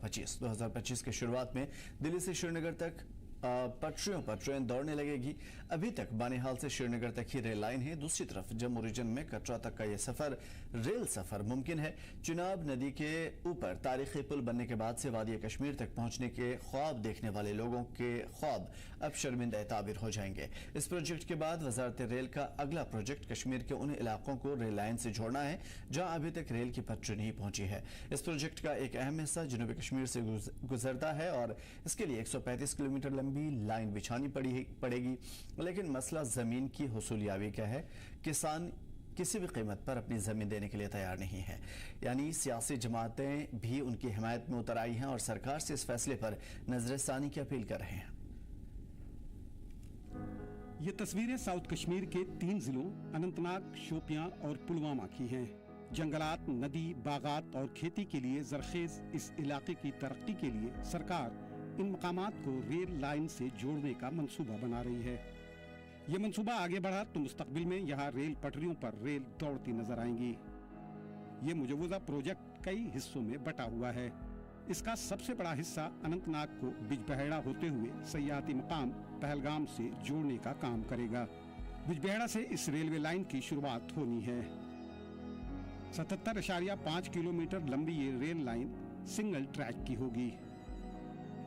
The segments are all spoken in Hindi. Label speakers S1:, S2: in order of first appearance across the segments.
S1: 2025 की शुरुआत में दिल्ली से श्रीनगर तक पटरियों पर ट्रेन दौड़ने लगेगी। अभी तक बानिहाल से श्रीनगर तक ही रेल लाइन है। दूसरी तरफ जम्मू रीजन में कटरा तक का यह सफर रेल सफर मुमकिन है। चिनाब नदी के ऊपर तारीखी पुल बनने के बाद से वादी कश्मीर तक पहुंचने के ख्वाब देखने वाले लोगों के ख्वाब अब शर्मिंदा ताबिर हो जाएंगे। इस प्रोजेक्ट के बाद वजारत रेल का अगला प्रोजेक्ट कश्मीर के उन इलाकों को रेल लाइन से जोड़ना है जहां अभी तक रेल की पटरी नहीं पहुंची है। इस प्रोजेक्ट का एक अहम हिस्सा जनूबी कश्मीर से गुजरता है और इसके लिए 135 किलोमीटर लंबी लाइन बिछानी पड़ेगी। लेकिन मसला जमीन की हुसूलियाबी का है। किसान किसी भी कीमत पर अपनी जमीन देने के लिए तैयार नहीं है। यानी सियासी जमातें भी उनकी हिमायत में उतर आई हैं और सरकार से इस फैसले पर नजरसानी की अपील कर रहे हैं।
S2: ये तस्वीरें साउथ कश्मीर के 3 जिलों अनंतनाग, शोपियां और पुलवामा की हैं। जंगलात, नदी, बागात और खेती के लिए जरखेज इस इलाके की तरक्की के लिए सरकार इन मकामात को रेल लाइन से जोड़ने का मंसूबा बना रही है। ये मंसूबा आगे बढ़ा तो मुस्तकबिल में यहाँ रेल पटरियों पर रेल दौड़ती नजर आएंगी। ये मुजव्वजा प्रोजेक्ट कई हिस्सों में बटा हुआ है। इसका सबसे बड़ा हिस्सा अनंतनाग को बिजबहेड़ा होते हुए सयाहती मकाम पहलगाम से जोड़ने का काम करेगा। बिजबहेड़ा से इस रेलवे लाइन की शुरुआत होनी है। 77.5 किलोमीटर लंबी ये रेल लाइन सिंगल ट्रैक की होगी।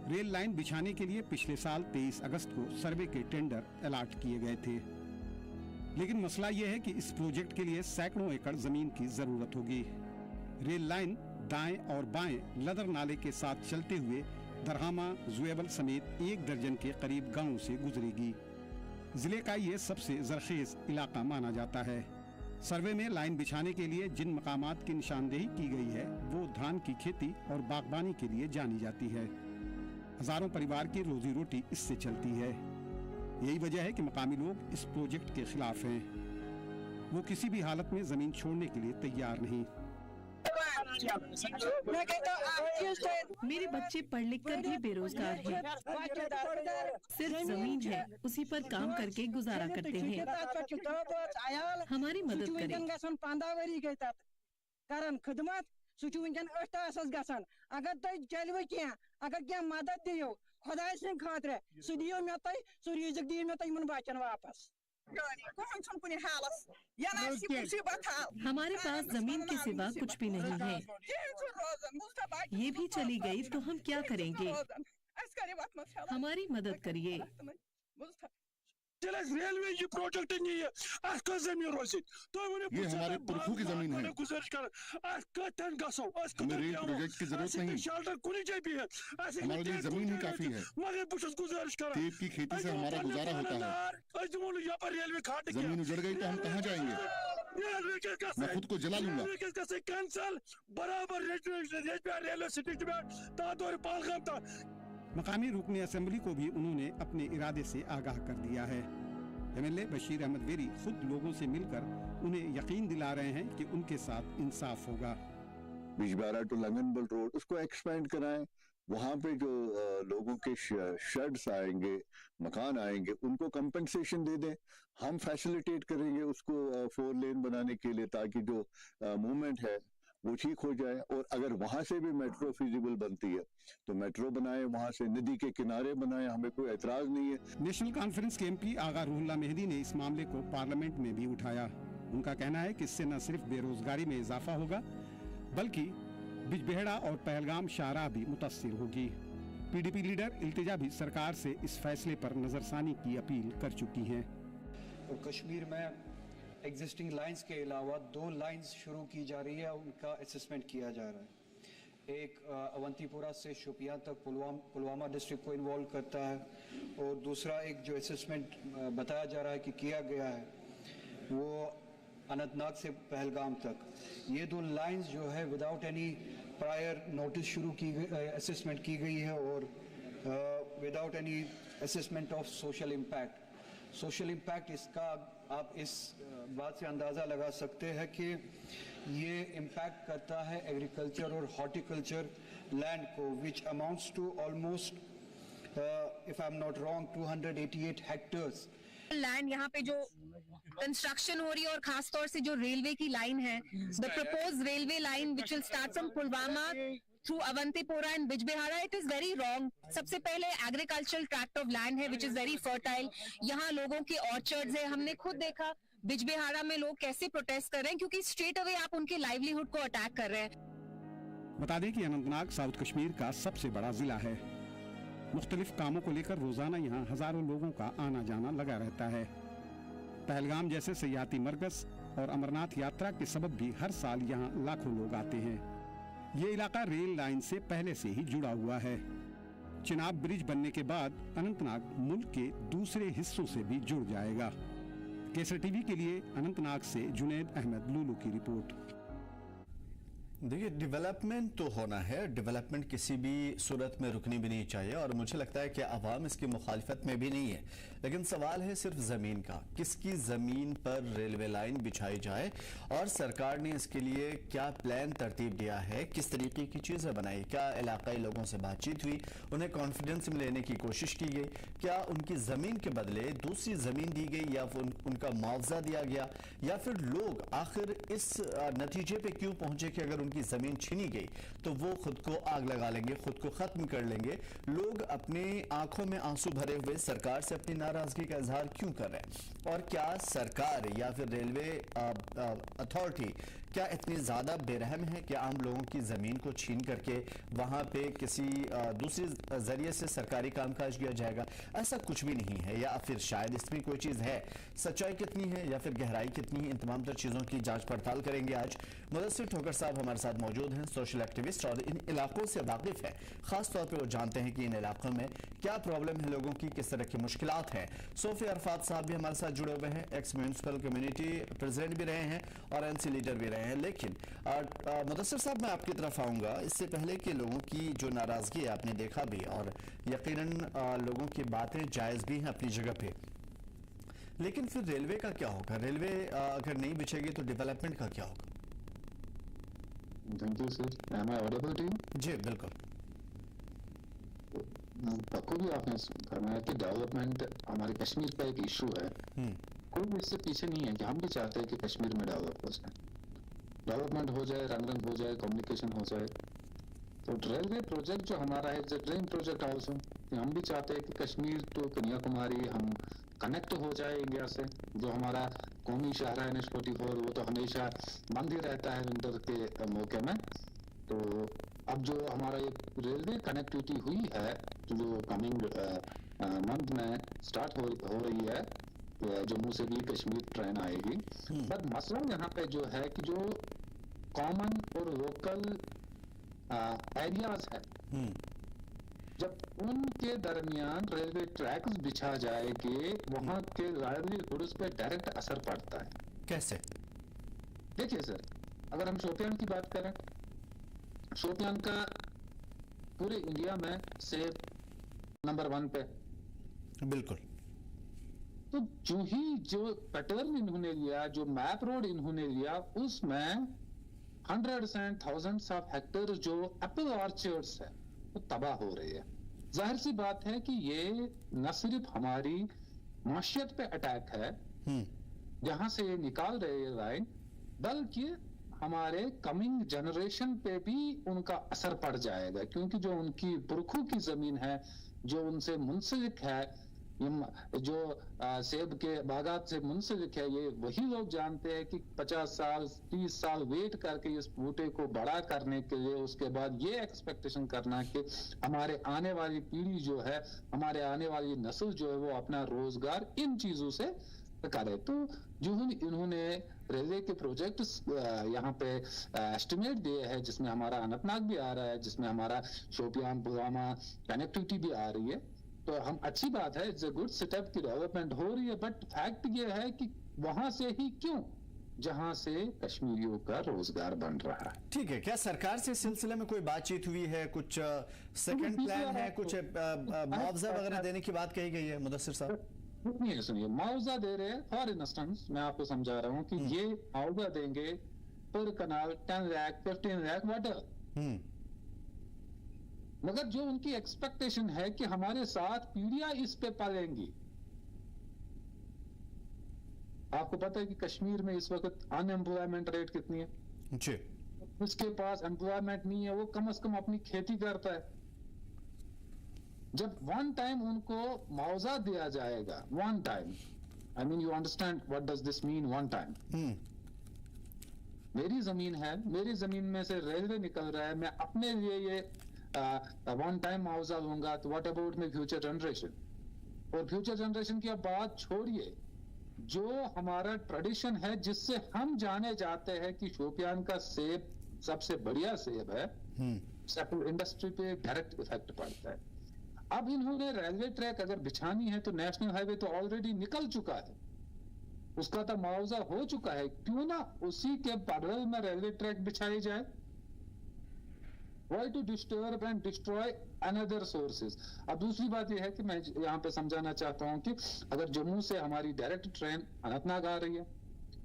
S2: रेल लाइन बिछाने के लिए पिछले साल 23 अगस्त को सर्वे के टेंडर अलॉट किए गए थे। लेकिन मसला यह है कि इस प्रोजेक्ट के लिए सैकड़ों एकड़ जमीन की जरूरत होगी। रेल लाइन दाएं और बाएं लदर नाले के साथ चलते हुए दरहामा, जुएबल समेत 1 दर्जन के करीब गांवों से गुजरेगी। जिले का ये सबसे जरखेज इलाका माना जाता है। सर्वे में लाइन बिछाने के लिए जिन मकामात की निशानदेही की गई है वो धान की खेती और बागबानी के लिए जानी जाती है। हजारों परिवार की रोजी रोटी इससे चलती है। यही वजह है कि मकामी लोग इस प्रोजेक्ट के खिलाफ हैं। वो किसी भी हालत में जमीन छोड़ने के लिए तैयार नहीं।
S3: मेरे बच्चे पढ़ लिख कर भी बेरोजगार हैं। सिर्फ जमीन है, उसी पर काम करके गुजारा करते हैं। हमारी मदद करें।
S4: अगर तुम चलो क्या अगर क्या मदद दियो खुदा सद खातर सह दियो मे तुम सह रिजिक दियो मे तुम बच्चन वापस।
S3: हमारे पास जमीन के सिवा कुछ भी नहीं है। ये भी चली गई तो हम क्या करेंगे? हमारी मदद करिए।
S5: रेलवे ये प्रोजेक्ट नहीं है, जमीन रोज
S6: ये हमारे पुरखों की जमीन है।
S5: गुजारिश कर
S6: हमें रेल प्रोजेक्ट की जरूरत नहीं। हमारे लिए जमीन ही काफी है। सेब की खेती से हमारा गुजारा होता है। जमीन उजड़ गई तो हम कहाँ जाएंगे? मैं खुद को जला लूंगा।
S5: कैंसल बराबर रेलवे
S2: मकामी रुकने असेंबली को भी उन्होंने अपने इरादे से आगाह कर दिया है। एमएलए बशीर अहमद वेरी खुद लोगों से मिलकर उन्हें यकीन दिला रहे हैं कि उनके साथ इंसाफ होगा।
S6: बिजबेहड़ा टू लंगनबल रोड उसको एक्सपेंड कराएं। वहाँ पे जो लोगों के शेड्स आएंगे, मकान आएंगे, उनको कंपनसेशन दे दें। हम फैसिलिटेट करेंगे उसको 4 लेन बनाने के लिए, ताकि जो मूवमेंट है वो ठीक हो जाए। और अगर वहां से भी मेट्रो फिजिबल बनती है तो मेट्रो बनाए, वहां से नदी के किनारे बनाए, हमें कोई एतराज नहीं है।
S2: नेशनल कॉन्फ्रेंस के एमपी आगा रूहुल्लाह मेहदी ने इस मामले को पार्लियामेंट में भी उठाया। उनका कहना है कि इससे न सिर्फ बेरोजगारी में इजाफा होगा बल्कि बिजबेहड़ा और पहलगाम शाहराह भी मुतासिर होगी। पीडीपी लीडर इल्तिजा भी सरकार से इस फैसले पर नजरसानी की अपील कर चुकी हैं।
S7: तो कश्मीर में एग्जिस्टिंग लाइंस के अलावा 2 लाइंस शुरू की जा रही है, उनका असेसमेंट किया जा रहा है। एक अवंतीपुरा से शोपियां तक पुलवामा डिस्ट्रिक्ट को इन्वॉल्व करता है और दूसरा एक जो असेसमेंट बताया जा रहा है कि किया गया है वो अनंतनाग से पहलगाम तक। ये 2 लाइंस जो है विदाउट एनी प्रायर नोटिस शुरू की गई, असेसमेंट की गई है और without any assessment of social impact. Social impact इसका आप इस बात से अंदाज़ा लगा सकते हैं कि ये इम्पैक्ट करता है एग्रीकल्चर और हॉर्टिकल्चर लैंड को, which amounts to almost if I am not wrong 288 hectares
S8: land. यहाँ पे जो कंस्ट्रक्शन हो रही है और खास तौर से जो रेलवे की लाइन है, the propose railway line which will start from Pulwama through Avantipora and Bijbehara, it is very wrong. सबसे पहले एग्रीकल्चरल ट्रैक्ट ऑफ लैंड है विच इज वेरी फर्टाइल. यहाँ लोगों के ऑर्चर्ड्स है. हमने खुद देखा बिजबेहारा में लोग कैसे प्रोटेस्ट कर रहे हैं क्योंकि स्ट्रेट अवे आप उनके लाइवलीहुड को अटैक कर रहे हैं.
S2: बता दें कि अनंतनाग साउथ कश्मीर का सबसे बड़ा जिला है. मुख्तलिफ कामों को लेकर रोजाना यहाँ हजारों लोगों का आना जाना लगा रहता है. पहलगाम जैसे सयाहती मरकज और अमरनाथ यात्रा के सबब भी हर साल यहाँ लाखों लोग आते हैं. ये इलाका रेल लाइन से पहले से ही जुड़ा हुआ है. चिनाब ब्रिज बनने के बाद अनंतनाग मुल्क के दूसरे हिस्सों से भी जुड़ जाएगा. केसर टीवी के लिए अनंतनाग से जुनैद अहमद लूलू की रिपोर्ट.
S1: देखिए, डेवलपमेंट तो होना है, डेवलपमेंट किसी भी सूरत में रुकनी भी नहीं चाहिए और मुझे लगता है कि आवाम इसकी मुखालिफत में भी नहीं है. लेकिन सवाल है सिर्फ ज़मीन का. किसकी ज़मीन पर रेलवे लाइन बिछाई जाए और सरकार ने इसके लिए क्या प्लान तरतीब दिया है, किस तरीके की चीज़ें बनाई, क्या इलाकाई लोगों से बातचीत हुई, उन्हें कॉन्फिडेंस में लेने की कोशिश की गई, क्या उनकी ज़मीन के बदले दूसरी ज़मीन दी गई या उनका मुआवजा दिया गया, या फिर लोग आखिर इस नतीजे पर क्यों पहुंचे कि अगर उनकी जमीन छीनी गई तो वो खुद को आग लगा लेंगे, खुद को खत्म कर लेंगे. लोग अपने आंखों में आंसू भरे हुए सरकार से अपनी नाराजगी का इजहार क्यों कर रहे हैं? और क्या सरकार या फिर रेलवे अथॉरिटी क्या इतनी ज्यादा बेरहम है कि आम लोगों की जमीन को छीन करके वहां पे किसी दूसरे जरिए से सरकारी कामकाज किया जाएगा? ऐसा कुछ भी नहीं है, या फिर शायद इसमें कोई चीज है. सच्चाई कितनी है या फिर गहराई कितनी है, इन तमाम तर चीजों की जांच पड़ताल करेंगे. आज मुदस्सिर ठोकर साहब हमारे साथ मौजूद हैं, सोशल एक्टिविस्ट और इन इलाकों से वाकिफ है. खास तौर पर वो जानते हैं कि इन इलाकों में क्या प्रॉब्लम है लोगों की, किस तरह की मुश्किलात हैं. सोफी अरफात साहब भी हमारे साथ जुड़े हुए हैं, एक्स म्यूनिसिपल कम्युनिटी प्रेसिडेंट भी रहे हैं और एनसी लीडर भी रहे हैं. लेकिन मुदस्सिर साहब, मैं आपकी तरफ आऊंगा इससे पहले कि लोगों की जो नाराजगी है आपने देखा भी, और यकीनन लोगों की बातें जायज भी हैं अपनी जगह पे, लेकिन फिर रेलवे का क्या होगा? रेलवे अगर नहीं बिछेगी तो डेवलपमेंट का क्या होगा?
S9: Thank you sir. Am I audible to you?
S1: जी बिल्कुल.
S9: बखूबी आपने फरमाया कि डेवलपमेंट हमारे कश्मीर का एक इशू है. कोई इससे पीछे नहीं है कि हम भी चाहते हैं कि कश्मीर में डेवलप हो जाए, डेवलपमेंट हो जाए, रंग हो जाए, कम्युनिकेशन हो जाए. तो रेलवे प्रोजेक्ट जो हमारा है, ड्रीम प्रोजेक्ट ऑल्सो, हम भी चाहते हैं कि कश्मीर तो कन्याकुमारी हम कनेक्ट हो जाए इंडिया से. जो हमारा कौमी शहर है NH-44 वो तो हमेशा बंद ही रहता है विंटर के मौके में. तो अब जो हमारा ये रेलवे कनेक्टिविटी हुई है जो कमिंग मंथ में स्टार्ट हो रही है, जम्मू से भी कश्मीर ट्रेन आएगी. बट मसला यहाँ पे जो है कि जो कॉमन और लोकल एरियाज है, जब उनके दरमियान रेलवे ट्रैक्स बिछा जाएंगे वहां के लाइवलीहुड्स पे डायरेक्ट असर पड़ता है.
S1: कैसे?
S9: देखिए सर, अगर हम शोपियान की बात करें, शोपियान का पूरे इंडिया में सेब नंबर 1 पे.
S1: बिल्कुल.
S9: तो जो पैटर्न इन्होंने लिया, जो मैप रोड इन्होंने लिया, उसमें hundreds and thousands of hectares जो एप्पल ऑर्चर्ड्स है वो तबाह हो रही है. जाहिर सी बात है कि ये न सिर्फ हमारी माशियत पे अटैक है जहां से ये निकाल रहे हैं लाइन, बल्कि हमारे कमिंग जनरेशन पे भी उनका असर पड़ जाएगा. क्योंकि जो उनकी पुरखों की जमीन है, जो उनसे मुंसलिक है, जो सेब के बागात से मुंसलिक है, ये वही लोग जानते हैं कि 50 साल 30 साल वेट करके इस बूटे को बड़ा करने के लिए, उसके बाद ये एक्सपेक्टेशन करना कि हमारे आने वाली पीढ़ी जो है, हमारे आने वाली नस्ल जो है वो अपना रोजगार इन चीजों से करे. तो जो इन्होंने रेलवे के प्रोजेक्ट यहाँ पे एस्टिमेट दिए हैं, जिसमें हमारा अनंतनाग भी आ रहा है, जिसमें हमारा शोपियान पुलवामा कनेक्टिविटी भी आ रही है, तो हम अच्छी बात है, इट्स अ गुड सेटअप की डेवलपमेंट हो रही है. बट फैक्ट ये है कि वहां से ही क्यों, जहां से कश्मीरियों का रोजगार बन रहा है.
S1: ठीक है, क्या सरकार से इस सिलसिले में कोई बातचीत हुई है? कुछ सेकंड प्लान है, कुछ मुआवजा वगैरह देने की बात कही गई है मुदस्सिर साहब?
S9: नहीं, सुनिए, मुआवजा दे रहे हैं. फॉर इंस्टेंस मैं आपको समझा रहा हूँ कि ये मुआवजा देंगे पर कनाल 10 लाख 15 लाख वाटर. मगर जो उनकी एक्सपेक्टेशन है कि हमारे साथ पीढ़ियां इस पे पालेंगी. आपको पता है कि कश्मीर में इस वक्त अनएम्प्लॉयमेंट रेट कितनी है?
S1: जी.
S9: जिसके पास एम्प्लॉयमेंट नहीं है वो कम से कम अपनी खेती करता है। जब वन टाइम उनको मुआवजा दिया जाएगा, one time, I mean you understand what does this mean, one time. मेरी जमीन है, मेरी जमीन में से रेलवे निकल रहा है, मैं अपने लिए ये वन टाइम मुआवजा लूंगा, तो what about my future generation? और फ्यूचर जनरेशन की आप बात छोड़िए, जो हमारा ट्रेडिशन है जिससे हम जाने जाते हैं कि शोपियान का सेब सबसे बढ़िया सेब है, इंडस्ट्री पे डायरेक्ट इफेक्ट पड़ता है। अब इन्होंने रेलवे ट्रैक अगर बिछानी है तो नेशनल हाईवे तो ऑलरेडी निकल चुका है, उसका तो मुआवजा हो चुका है, क्यों ना उसी के पैरेलल में रेलवे ट्रैक बिछाई जाए? Why to disturb and destroy another sources? अब दूसरी बात यह है कि मैं यहाँ पे समझाना चाहता हूँ कि अगर जम्मू से हमारी डायरेक्ट ट्रेन अनंतनाग आ रही है,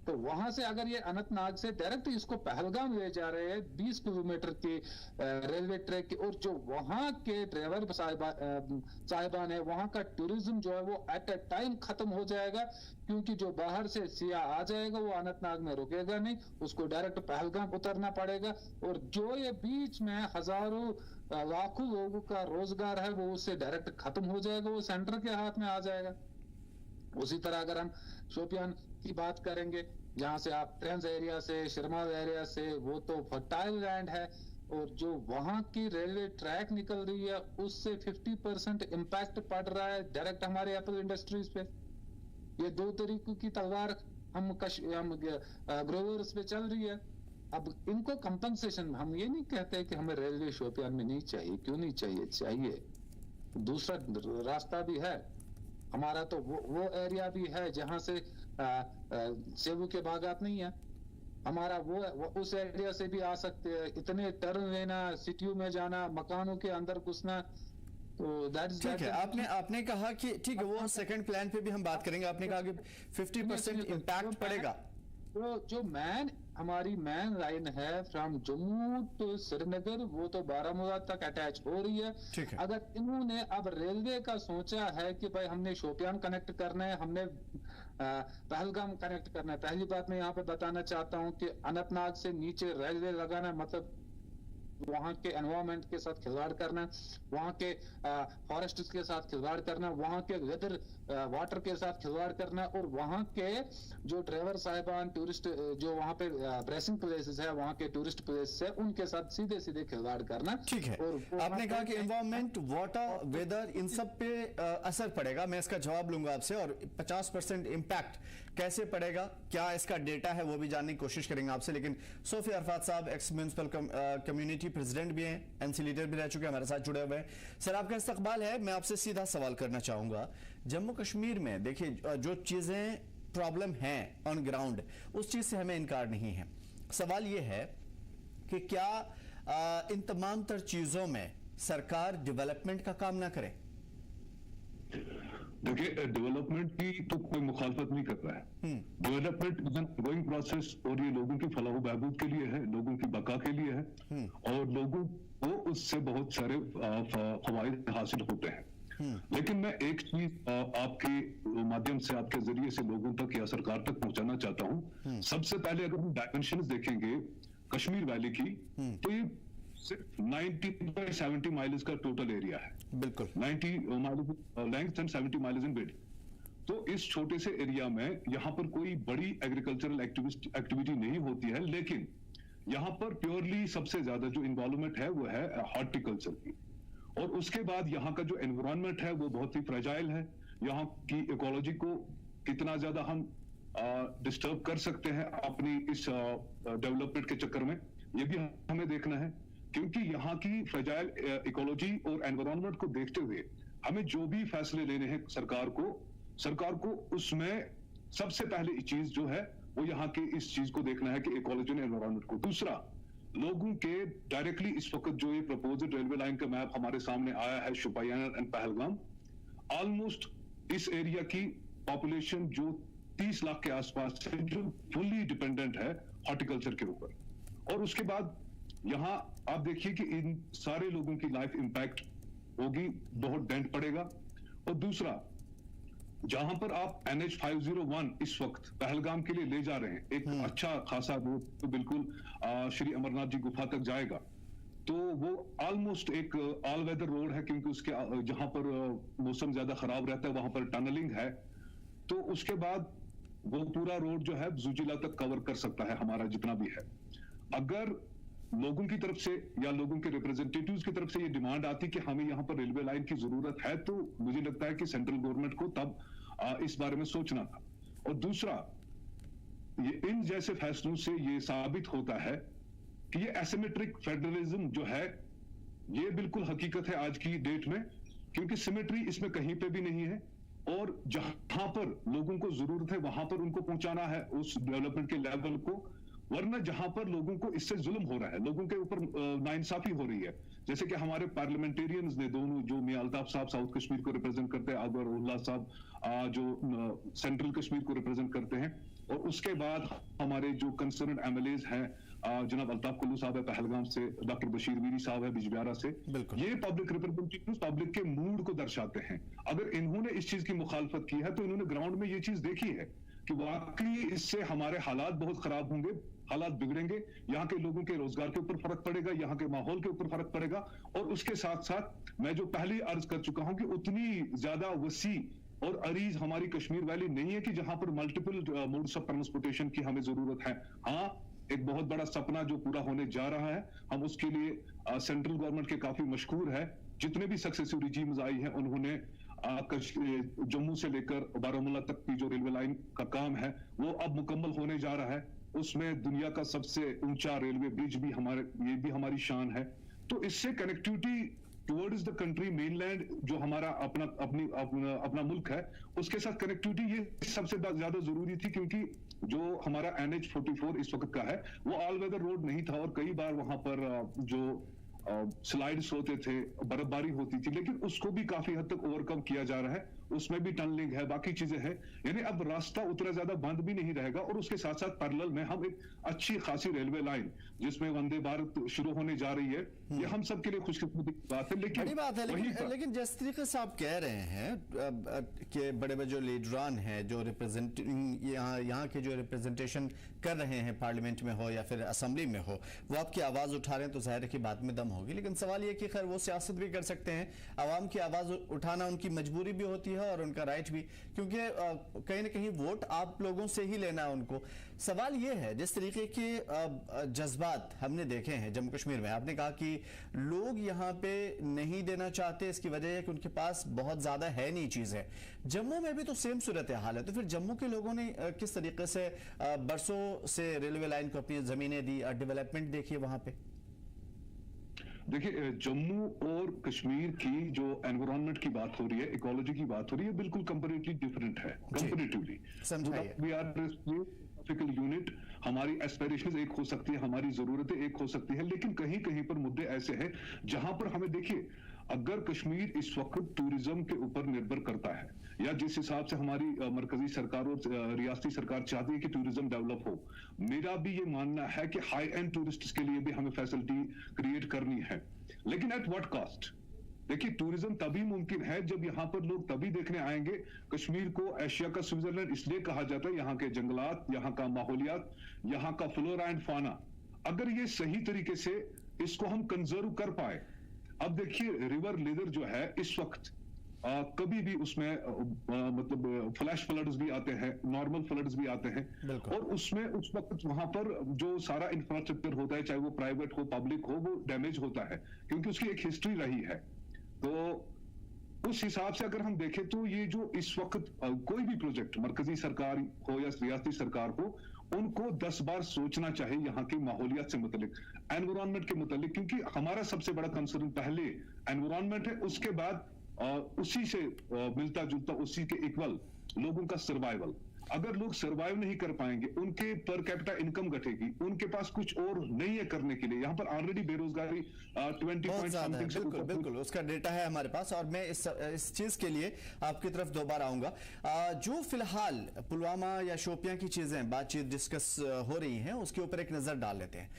S9: तो वहां से अगर ये अनंतनाग से डायरेक्ट इसको पहलगाम ले जा रहे हैं 20 किलोमीटर के रेलवे ट्रैक के, और जो वहां के ड्राइवर साहिबान है, वहां का टूरिज्म जो है वो एट अ टाइम खत्म हो जाएगा, क्योंकि जो बाहर से सियाह आ जाएगा वो अनंतनाग में रुकेगा नहीं, उसको डायरेक्ट पहलगाम उतरना पड़ेगा, और जो ये बीच में हजारों लाखों लोगों का रोजगार है वो उससे डायरेक्ट खत्म हो जाएगा, वो सेंटर के हाथ में आ जाएगा। उसी तरह अगर हम शोपियान की बात करेंगे, जहां से आप ट्रेंस एरिया से, शर्माल एरिया से, वो तो फर्टाइल लैंड है, और जो वहां की रेलवे ट्रैक निकल रही है उससे 50% इम्पैक्ट पड़ रहा है डायरेक्ट हमारे एप्पल इंडस्ट्रीज पे। ये दो तरीकों की तलवार हम ग्रोवर्स पे चल रही है। अब इनको कंपनसेशन, हम ये नहीं कहते कि हमें रेलवे शोपियान में नहीं चाहिए, क्यों नहीं चाहिए, चाहिए, दूसरा रास्ता भी है हमारा, तो वो एरिया भी है जहां से सेबू के बागात नहीं है हमारा, वो उस एरिया से भी आ सकते हैं। इतने टर्न लेना, सिटियों में जाना, मकानों के अंदर घुसना, तो
S1: ठीक है। आपने कहा कि ठीक है, वो सेकंड प्लान पे भी हम बात करेंगे। आपने कहा कि 50% इम्पैक्ट पड़ेगा।
S9: तो जो हमारी मैन लाइन है फ्रॉम जम्मू टू श्रीनगर, वो तो बारामूला तक अटैच हो रही है। अगर इन्होंने अब रेलवे का सोचा है कि भाई हमने शोपियान कनेक्ट करना है, हमने पहलगाम कनेक्ट करना है, पहली बात मैं यहाँ पे बताना चाहता हूँ कि अनंतनाग से नीचे रेलवे लगाना मतलब वहां के एनवायरमेंट के साथ खिलवाड़ करना, वहां के फॉरेस्ट के साथ खिलवाड़ करना, वहां के वेदर वाटर के साथ खिलवाड़ करना, और वहां के जो ड्राइवर साहिबान, टूरिस्ट जो वहां पे ब्रेसिंग प्लेसेस है, वहां के टूरिस्ट प्लेसेस है, उनके साथ सीधे सीधे खिलवाड़ करना।
S1: ठीक है, और आपने कहा कि एनवायरमेंट, वाटर, वेदर, इन सब पे असर पड़ेगा। मैं इसका जवाब लूंगा आपसे, और 50% इम्पैक्ट कैसे पड़ेगा, क्या इसका डेटा है, वो भी जानने की कोशिश करेंगे आपसे। लेकिन सोफिया अरफात साहब एक्स म्युनिसिपल कम्युनिटी प्रेसिडेंट भी हैं, एनसी लीडर भी रह चुके हैं, हमारे साथ जुड़े हुए हैं। सर, आपका इस्तकबाल है। मैं आपसे सीधा सवाल करना चाहूंगा, जम्मू कश्मीर में देखिए जो चीजें प्रॉब्लम हैं ऑन ग्राउंड, उस चीज से हमें इनकार नहीं है। सवाल यह है कि क्या इन तमाम तर चीजों में सरकार डेवलपमेंट का काम ना करे?
S10: देखिए, डेवलपमेंट की तो कोई मुखालफत नहीं कर रहा है। Development is an going process, और ये लोगों की फलाह बहबूद के लिए है, लोगों की बका के लिए है, और लोगों को उससे बहुत सारे फवायद हासिल होते हैं। लेकिन मैं एक चीज आपके माध्यम से, आपके जरिए से लोगों तक या सरकार तक पहुंचाना चाहता हूं। सबसे पहले अगर हम डायमेंशंस देखेंगे कश्मीर वैली की, तो ये 90/70 माइल्स का टोटल एरिया है।
S1: बिल्कुल
S10: 90 miles length and 70 miles in width. तो इस छोटे से एरिया में यहाँ पर कोई बड़ी एग्रीकल्चरल एक्टिविटी नहीं होती है, लेकिन यहाँ पर प्योरली सबसे ज्यादा जो इन्वॉल्वमेंट है वो है हॉर्टिकल्चर की। और उसके बाद यहाँ का जो एनवायरनमेंट है वो बहुत ही फ्रेजाइल है। यहाँ की इकोलॉजी को कितना ज्यादा हम डिस्टर्ब कर सकते हैं अपनी इस डेवलपमेंट के चक्कर में, ये भी हमें देखना है। क्योंकि यहाँ की फ्रेजाइल इकोलॉजी और एनवायरनमेंट को देखते हुए हमें जो भी फैसले लेने हैं सरकार को उसमें सबसे पहले चीज जो है वो यहाँ के इस चीज को देखना है कि इकोलॉजी और एनवायरनमेंट को। दूसरा, लोगों के डायरेक्टली इस वक्त जो ये प्रपोज्ड रेलवे लाइन का मैप हमारे सामने आया है, शोपियान एंड पहलगाम, ऑलमोस्ट इस एरिया की पॉपुलेशन जो 30 लाख के आसपास है, जो फुल्ली डिपेंडेंट है हॉर्टिकल्चर के ऊपर। और उसके बाद यहाँ आप देखिए कि इन सारे लोगों की लाइफ इंपैक्ट होगी, बहुत डेंट पड़ेगा। और दूसरा, जहां पर आप NH501 इस वक्त पहलगाम के लिए ले जा रहे हैं, एक अच्छा खासा रोड तो बिल्कुल श्री अमरनाथ जी गुफा तक जाएगा, तो वो ऑलमोस्ट एक ऑल वेदर रोड है, क्योंकि उसके जहां पर मौसम ज्यादा खराब रहता है वहां पर टनलिंग है। तो उसके बाद वो पूरा रोड जो है जुजिला तक कवर कर सकता है हमारा जितना भी है। अगर लोगों की तरफ से या लोगों के रिप्रेजेंटेटिव्स की तरफ से ये डिमांड आती कि हमें यहाँ पर रेलवे लाइन की जरूरत है, तो मुझे लगता है कि सेंट्रल गवर्नमेंट को तब इस बारे में सोचना था। और दूसरा, ये इन जैसे फैसलों से ये साबित होता है कि ये एसिमेट्रिक फेडरलिज्म जो है ये बिल्कुल हकीकत है आज की डेट में, क्योंकि सिमेट्री इसमें कहीं पे भी नहीं है, और जहां पर लोगों को जरूरत है वहां पर उनको पहुंचाना है उस डेवलपमेंट के लेवल को, वरना जहां पर लोगों को इससे जुल्म हो रहा है, लोगों के ऊपर नाइंसाफी हो रही है, जैसे कि हमारे पार्लियामेंटेरियंस ने दोनों, जो मियां अल्ताफ साहब साउथ कश्मीर को रिप्रेजेंट करते हैं, अकबर उल्लाह साहब जो सेंट्रल कश्मीर को रिप्रेजेंट करते हैं, और उसके बाद हमारे जो कंसर्न एमएलएज हैं, जनाब अल्ताफ कुल्लू साहब है पहलगाम से, डॉक्टर बशीर मीरी साहब है बिजबिहारा से, ये पब्लिक रिप्रेजेंटेटिव्स पब्लिक के मूड को दर्शाते हैं। अगर इन्होंने इस चीज की मुखालफत की है तो इन्होंने ग्राउंड में ये चीज देखी है कि वाकई इससे हमारे हालात बहुत खराब होंगे, हालात बिगड़ेंगे, यहाँ के लोगों के रोजगार के ऊपर फर्क पड़ेगा, यहाँ के माहौल के ऊपर फर्क पड़ेगा। और उसके साथ साथ मैं जो पहले अर्ज कर चुका हूं कि उतनी ज्यादा वसी और अरीज हमारी कश्मीर वैली नहीं है कि जहां पर मल्टीपल मोड्स ऑफ ट्रांसपोर्टेशन की हमें जरूरत है। हाँ, एक बहुत बड़ा सपना जो पूरा होने जा रहा है, हम उसके लिए सेंट्रल गवर्नमेंट के काफी मशकूर है। जितने भी सक्सेसिव रिजीम्स आई हैं उन्होंने जम्मू से लेकर बारामूला तक की जो रेलवे लाइन का काम है वो अब मुकम्मल होने जा रहा है। उसमें दुनिया का सबसे ऊंचा रेलवे ब्रिज भी ये भी हमारी शान है। तो इससे connectivity towards the country mainland, जो हमारा अपना मुल्क है, उसके साथ कनेक्टिविटी ये सबसे ज्यादा जरूरी थी, क्योंकि जो हमारा NH44 इस वक्त का है वो ऑल वेदर रोड नहीं था, और कई बार वहां पर जो स्लाइड्स होते थे, बर्फबारी होती थी, लेकिन उसको भी काफी हद तक ओवरकम किया जा रहा है। उसमें भी टनलिंग है, बाकी चीजें हैं, यानी अब रास्ता उतना ज्यादा बंद भी नहीं रहेगा। और उसके साथ साथ पैरेलल में हम एक अच्छी खासी रेलवे लाइन जिसमें वंदे भारत शुरू होने जा रही है, ये हम सब के लिए खुशकिस्मती बात है। लेकिन
S1: बड़ी बात है, लेकिन जिस तरीके से आप कह रहे हैं कि बड़े बड़े जो लीडरान हैं, जो रिप्रेजेंटिंग यहाँ के जो रिप्रेजेंटेशन कर रहे हैं पार्लियामेंट में हो या फिर असेंबली में हो, वो आपकी आवाज उठा रहे हैं, तो जाहिर है कि बात में दम होगी। लेकिन सवाल ये कि खैर वो सियासत भी कर सकते हैं, आवाम की आवाज उठाना उनकी मजबूरी भी होती है और उनका राइट भी, क्योंकि कहीं ना कहीं वोट आप लोगों से ही लेना है उनको। सवाल ये है, जिस तरीके के जज्बात हमने देखे हैं जम्मू कश्मीर में, आपने कहा कि लोग यहाँ पे नहीं देना चाहते, इसकी वजह है कि उनके पास बहुत ज्यादा है नहीं चीजें। जम्मू में भी तो सेम सूरत हाल है, तो फिर जम्मू के लोगों ने किस तरीके से बरसों से रेलवे लाइन को अपनी जमीनें दी, डेवलपमेंट देखिए वहां पे।
S10: देखिए, जम्मू और कश्मीर की जो एनवायरनमेंट की बात हो रही है, इकोलॉजी की बात हो रही है, बिल्कुल कंपैरेटिवली डिफरेंट है। कंपैरेटिवली वी आर यूनिट, हमारी एस्पिरेशंस एक हो सकती है, हमारी जरूरतें एक हो सकती है, लेकिन कहीं कहीं पर मुद्दे ऐसे हैं जहां पर हमें, देखिए, अगर कश्मीर इस वक्त टूरिज्म के ऊपर निर्भर करता है, या जिस हिसाब से हमारी मरकजी सरकार और रियासती सरकार चाहती है कि टूरिज्म डेवलप हो, मेरा भी ये मानना है कि हाई एंड टूरिस्ट्स के लिए भी हमें फैसिलिटी क्रिएट करनी है, लेकिन एट व्हाट कॉस्ट। देखिए, टूरिज्म तभी मुमकिन है जब यहाँ पर लोग तभी देखने आएंगे। कश्मीर को एशिया का स्विट्जरलैंड इसलिए कहा जाता है, यहाँ के जंगलात, यहाँ का माहौलियात, यहाँ का फ्लोरा एंड फाना, अगर ये सही तरीके से इसको हम कंजर्व कर पाए। अब देखिए, रिवर लेदर जो है इस वक्त कभी भी उसमें मतलब फ्लैश फ्लड्स भी आते हैं, नॉर्मल फ्लड्स भी आते हैं, और उसमें उस वक्त वहां पर जो सारा इंफ्रास्ट्रक्चर होता है, चाहे वो प्राइवेट हो पब्लिक हो, वो डैमेज होता है, क्योंकि उसकी एक हिस्ट्री रही है। तो उस हिसाब से अगर हम देखें तो ये जो इस वक्त कोई भी प्रोजेक्ट मरकजी सरकार हो या रियासती सरकार हो, उनको 10 बार सोचना चाहिए यहाँ की माहौलियात से मुतलिक, एनवायरनमेंट के मुतलिक, क्योंकि हमारा सबसे बड़ा कंसर्न पहले एनवायरनमेंट है, उसके बाद उसी से मिलता जुलता, उसी के इक्वल लोगों का सर्वाइवल। अगर लोग सर्वाइव नहीं कर पाएंगे, उनके पर कैपिटा इनकम घटेगी, उनके पास कुछ और नहीं है करने के लिए। यहाँ पर ऑलरेडी बेरोजगारी 20
S1: बिल्कुल उसका डेटा है हमारे पास, और मैं इस चीज के लिए आपकी तरफ दोबारा आऊंगा। जो फिलहाल पुलवामा या शोपियां की चीजें बातचीत डिस्कस हो रही हैं, उसके ऊपर एक नजर डाल लेते हैं।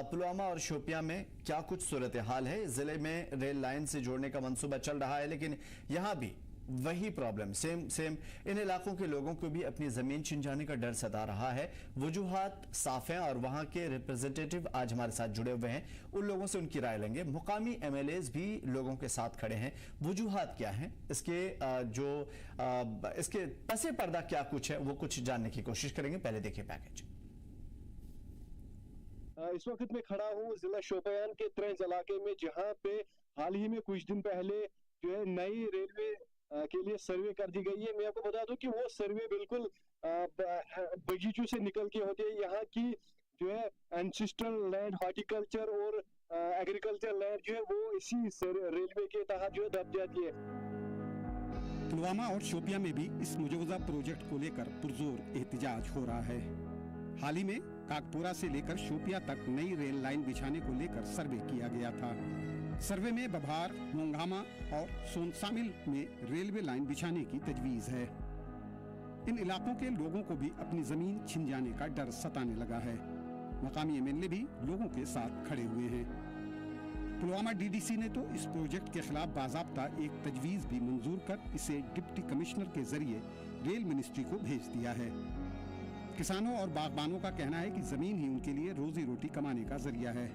S1: पुलवामा और शोपियां में क्या कुछ सूरत हाल है? जिले में रेल लाइन से जोड़ने का मंसूबा चल रहा है, लेकिन यहां भी वही प्रॉब्लम सेम इन इलाकों के लोगों को भी अपनी जमीन छिन जाने का डर सता रहा है। वजूहात साफ हैं और वहां के रिप्रेजेंटेटिव आज हमारे साथ जुड़े हुए हैं, उन लोगों से उनकी राय लेंगे। मुकामी एमएलएज भी लोगों के साथ खड़े हैं। वजूहात क्या हैं, इसके पसे पर्दा क्या कुछ है, वो कुछ जानने की कोशिश करेंगे। पहले देखिए पैकेज।
S11: इस वक्त मैं खड़ा हूँ जिला शोपियान के त्रेंज इलाके में, जहाँ पे हाल ही में कुछ दिन पहले जो है नई रेलवे के लिए सर्वे कर दी गई है। मैं आपको बता दूं कि वो सर्वे बिल्कुल बगीचों से निकल के होते हैं। यहाँ की जो है एंसिस्ट्रल लैंड, हॉर्टिकल्चर और एग्रीकल्चर लैंड जो है वो इसी रेलवे के तहत जो है दब जाती है।
S2: पुलवामा और शोपियां में भी इस मुजवजा प्रोजेक्ट को लेकर पुरजोर एहतजाज हो रहा है। हाल ही में काकपोरा से लेकर शोपियां तक नई रेल लाइन बिछाने को लेकर सर्वे किया गया था। सर्वे में बभार, मोंघामा और सोनसामिल में रेलवे लाइन बिछाने की तजवीज है। इन इलाकों के लोगों को भी अपनी जमीन छिन जाने का डर सताने लगा है। मकामी एमएलए भी लोगों के साथ खड़े हुए हैं। पुलवामा डीडीसी ने तो इस प्रोजेक्ट के खिलाफ बाज़ाब्ता एक तजवीज भी मंजूर कर इसे डिप्टी कमिश्नर के जरिए रेल मिनिस्ट्री को भेज दिया है। किसानों और बागबानों का कहना है कि जमीन ही उनके लिए रोजी रोटी कमाने का जरिया है।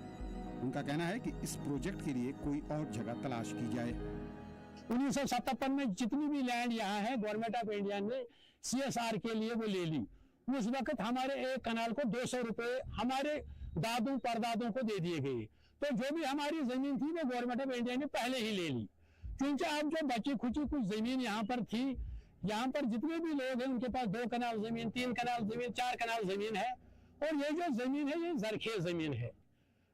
S2: उनका कहना है कि इस प्रोजेक्ट के लिए कोई और जगह तलाश की जाए।
S12: 1957 में जितनी भी लैंड यहाँ है गवर्नमेंट ऑफ इंडिया ने CSR के लिए वो ले ली। उस वक्त हमारे एक कनाल को 200 रुपए हमारे दादों परदादों को दे दिए गए। तो जो भी हमारी जमीन थी वो गवर्नमेंट ऑफ इंडिया ने पहले ही ले ली। क्योंकि अब जो बची खुची कुछ जमीन यहाँ पर थी, यहाँ पर जितने भी लोग हैं उनके पास 2 कनाल जमीन, 3 कनाल जमीन, 4 कनाल जमीन है। और ये जो जमीन है ये जरखेज जमीन है।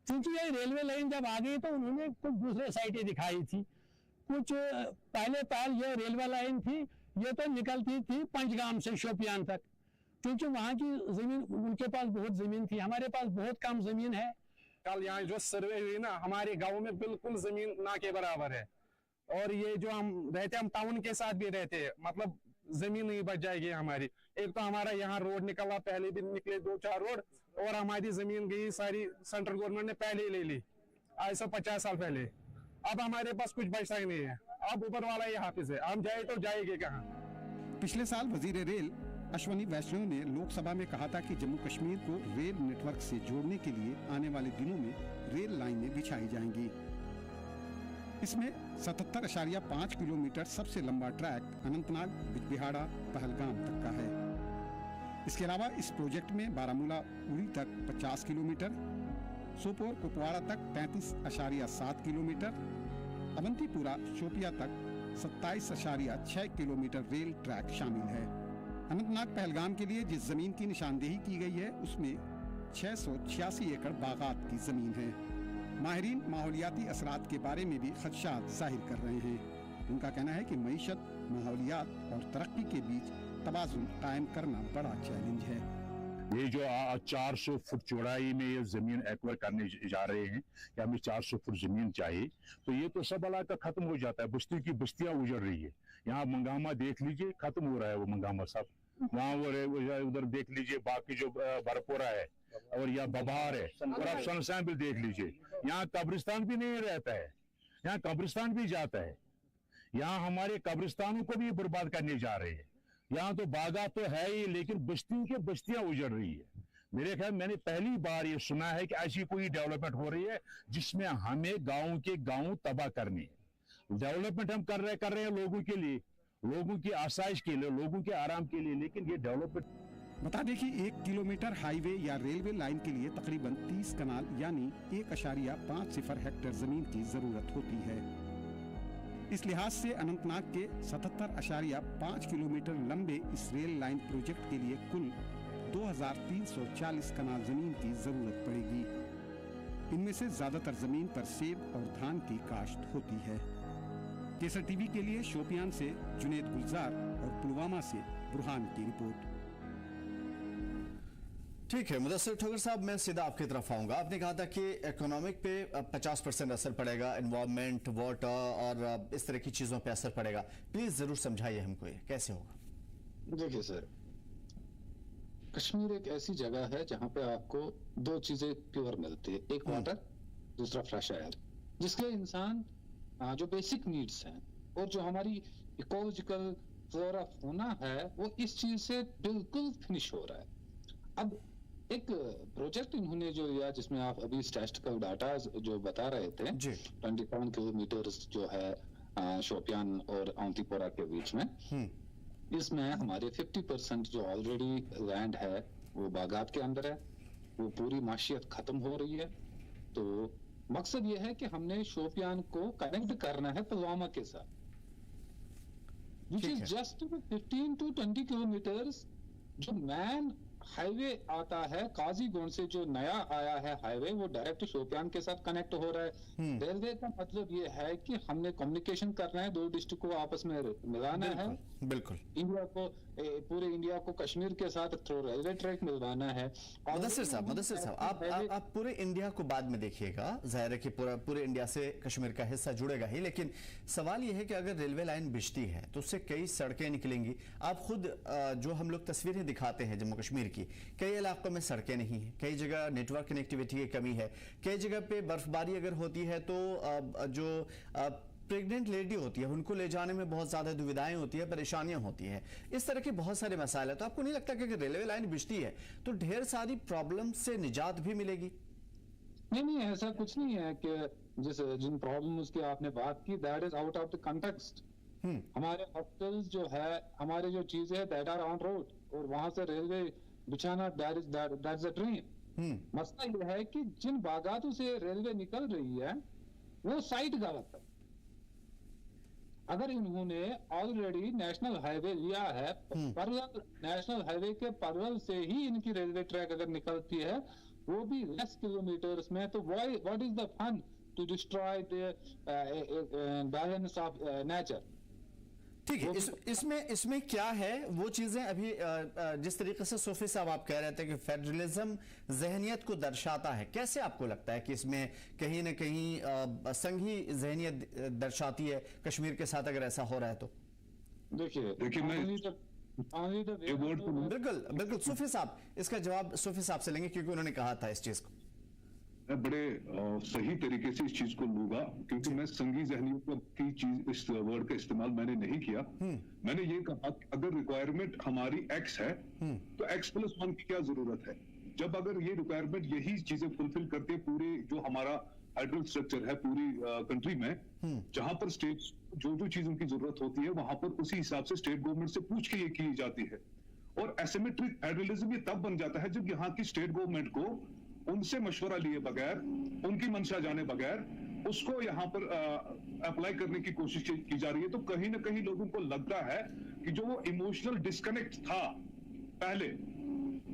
S12: क्योंकि ये रेलवे लाइन जब आ गई तो उन्होंने कुछ दूसरे साइटें दिखाई थी। कुछ पहले ये रेलवे लाइन थी, ये तो निकलती थी पंचगाम से शोपियान तक, क्योंकि वहाँ की जमीन उनके पास बहुत जमीन थी, हमारे पास बहुत कम जमीन है।
S13: कल यहाँ जो सर्वे हुई ना, हमारे गांव में बिल्कुल जमीन ना के बराबर है। और ये जो हम रहते हैं, हम टाउन के साथ भी रहते हैं, मतलब जमीन नहीं बच जाएगी हमारी। एक तो हमारा यहाँ रोड निकला, पहले भी निकले 2-4 रोड, और हमारी जमीन गई सारी सेंट्रल गवर्नमेंट ने पहले ही ले ली, आज से 50 साल पहले। अब हमारे पास कुछ बचता ही नहीं है। अब ऊपर वाला ये हाफिज है, हम जाए तो जाएंगे कहाँ।
S2: पिछले साल वजीर रेल अश्वनी वैष्णव ने लोकसभा में कहा था कि जम्मू कश्मीर को रेल नेटवर्क से जोड़ने के लिए आने वाले दिनों में रेल लाइनें बिछाई जाएंगी। इसमें 77.5 किलोमीटर सबसे लंबा ट्रैक अनंतनाग, बिजबिहाड़ा, पहलगाम तक का है। इसके अलावा इस प्रोजेक्ट में बारामूला उड़ी तक 50 किलोमीटर, सोपोर कुपवाड़ा तक 35.7 किलोमीटर, अवंतीपुरा शोपिया तक 27.6 किलोमीटर रेल ट्रैक शामिल है। अनंतनाग पहलगाम के लिए जिस जमीन की निशानदेही की गई है उसमें 686 एकड़ बागात की जमीन है। माहिरीन माहौलियाती असरात के बारे में भी खदशात जाहिर कर रहे हैं। उनका कहना है कि मईशत, माहौलियात और तरक्की के बीच तवाज़ुन कायम करना बड़ा चैलेंज है।
S14: ये जो 400 फुट चौड़ाई में ये जमीन एक्वायर करने जा रहे हैं कि हमें 400 फुट जमीन चाहिए, तो ये तो सब इलाका खत्म हो जाता है। बस्ती की बस्तियां उजड़ रही है। यहाँ मंगामा देख लीजिए, खत्म हो रहा है वो मंगामा सब। वहाँ वो उधर देख लीजिए, बाकी जो बरपोरा है और या बबहार है, और आप सनसैन भी देख लीजिए। यहाँ कब्रिस्तान भी नहीं रहता है, यहाँ कब्रिस्तान भी जाता है। यहाँ हमारे कब्रिस्तानों को भी बर्बाद करने जा रहे हैं। यहाँ तो बागात तो है ही, लेकिन बस्तियों के बस्तियां उजड़ रही है। मेरे ख्याल मैंने पहली बार ये सुना है कि ऐसी कोई डेवलपमेंट हो रही है जिसमें हमें गाँव के गाँव तबाह करनी है। डेवलपमेंट हम कर रहे हैं लोगों के लिए, लोगों की आसाइश के लिए, लोगों के आराम के लिए, लेकिन ये डेवलपमेंट।
S2: बता दें कि 1 किलोमीटर हाईवे या रेलवे लाइन के लिए तकरीबन 30 कनाल यानी 1.50 हेक्टेयर जमीन की जरूरत होती है। इस लिहाज से अनंतनाग के 77.5 किलोमीटर लंबे इस रेल लाइन प्रोजेक्ट के लिए कुल 2340 कनाल जमीन की जरूरत पड़ेगी। इनमें से ज्यादातर जमीन पर सेब और धान की काश्त होती है। केसर टीवी के लिए शोपियान से जुनेद गुलजार और पुलवामा से बुरहान की रिपोर्ट।
S1: ठीक है मुदस्सिर ठोकर साहब, मैं सीधा आपकी तरफ आऊंगा। आपने कहा था कि इकोनॉमिक पे 50% असर पड़ेगा, एनवायरनमेंट, वाटर और इस तरह की चीजों पे असर पड़ेगा। प्लीज जरूर समझाइए हमको ये कैसे होगा।
S9: देखिए सर, कश्मीर एक ऐसी जगह है जहां पे आपको 2 चीजें प्योर मिलती है, एक वाटर, दूसरा फ्रेश एयर, जिसके इंसान जो बेसिक नीड्स हैं और जो हमारी इकोलॉजिकल फ्लोरा होना है वो इस चीज से बिल्कुल फिनिश हो रहा है। अब एक प्रोजेक्ट इन्होंने जो लिया जिसमें आप अभी स्टैटिस्टिकल डाटा जो बता रहे थे 27 किलोमीटर जो है शोपियान और अवंतीपोरा के बीच में, इसमें हमारे 50% जो ऑलरेडी लैंड है वो बागात के अंदर है, वो पूरी माशियत खत्म हो रही है। तो मकसद ये है कि हमने शोपियान को कनेक्ट करना है पुलवामा के साथ, which is just 15 to 20 kilometres. जो मैन हाईवे आता है काजीगुंड से, जो नया आया है हाईवे, वो डायरेक्ट शोपियान के साथ कनेक्ट हो रहा है। रेलवे का मतलब ये है कि हमने कम्युनिकेशन करना है, दो डिस्ट्रिक्ट को आपस में मिलाना है,
S1: बिल्कुल
S9: इंडिया को, पूरे इंडिया को कश्मीर के साथ थ्रू रेलवे ट्रैक मिलवाना है।
S1: मुदस्सिर साहब आप पूरे इंडिया को बाद में देखिएगा, जाहिर है कि पूरे इंडिया से कश्मीर का हिस्सा जुड़ेगा ही, लेकिन सवाल यह है कि अगर रेलवे लाइन बिछती है तो उससे कई सड़कें निकलेंगी। आप खुद जो हम लोग तस्वीरें दिखाते हैं जम्मू कश्मीर की, कई इलाकों में सड़कें नहीं है, कई जगह नेटवर्क कनेक्टिविटी की कमी है, कई जगह पे बर्फबारी अगर होती है तो जो प्रेग्नेंट लेडी होती है उनको ले जाने में बहुत ज्यादा दुविधाएं होती है, परेशानियां होती हैं, इस तरह के बहुत सारे मसाइल है। तो आपको नहीं लगता कि अगर रेलवे लाइन बिछती है तो ढेर सारी प्रॉब्लम से निजात भी मिलेगी?
S9: नहीं, ऐसा कुछ नहीं है कि जिन प्रॉब्लम्स की आपने बात की, that is out of the context. हमारे हॉस्पिटल्स जो है, हमारे जो चीजें है दैट आर ऑन रोड, और वहां से रेलवे बिछाना दैट्स अ ड्रीम। मसला यह है कि जिन बागातों से रेलवे निकल रही है वो साइट गलत है। अगर इन्होंने ऑलरेडी नेशनल हाईवे लिया है, परवल नेशनल हाईवे के परवल से ही इनकी रेलवे ट्रैक अगर निकलती है, वो भी लेस किलोमीटर्स में, तो what is the fun to destroy the balance of nature.
S1: ठीक है, इसमें क्या है वो चीजें अभी जिस तरीके से सूफी साहब आप कह रहे थे कि फेडरलिज्म जहनियत को दर्शाता है, कैसे आपको लगता है कि इसमें कहीं ना कहीं संघी जहनियत दर्शाती है कश्मीर के साथ अगर ऐसा हो रहा है तो?
S10: देखिए मैं
S1: बिल्कुल सूफी साहब इसका जवाब सूफी साहब से लेंगे, क्योंकि उन्होंने कहा था इस चीज को।
S10: मैं बड़े सही तरीके से इस चीज को लूंगा, क्योंकि मैं संघी जहनियत की चीज, इस वर्ड का इस्तेमाल मैंने नहीं किया। मैंने ये कहा कि अगर रिक्वायरमेंट हमारी एक्स है तो x+1 की क्या जरूरत है। जब अगर ये रिक्वायरमेंट यही चीजें फुलफिल करते हैं, पूरे जो हमारा हाइड्रल स्ट्रक्चर है पूरी कंट्री में, जहां पर स्टेट जो चीज उनकी जरूरत होती है वहां पर उसी हिसाब से स्टेट गवर्नमेंट से पूछ के ये की जाती है। और एसिमेट्रिक फेडरलिज्म ये तब बन जाता है जब यहाँ की स्टेट गवर्नमेंट को उनसे मशवरा लिए बगैर, उनकी मंशा जाने बगैर उसको यहाँ पर अप्लाई करने की कोशिश की जा रही है। तो कहीं ना कहीं लोगों को लगता है कि जो वो इमोशनल डिस्कनेक्ट था पहले,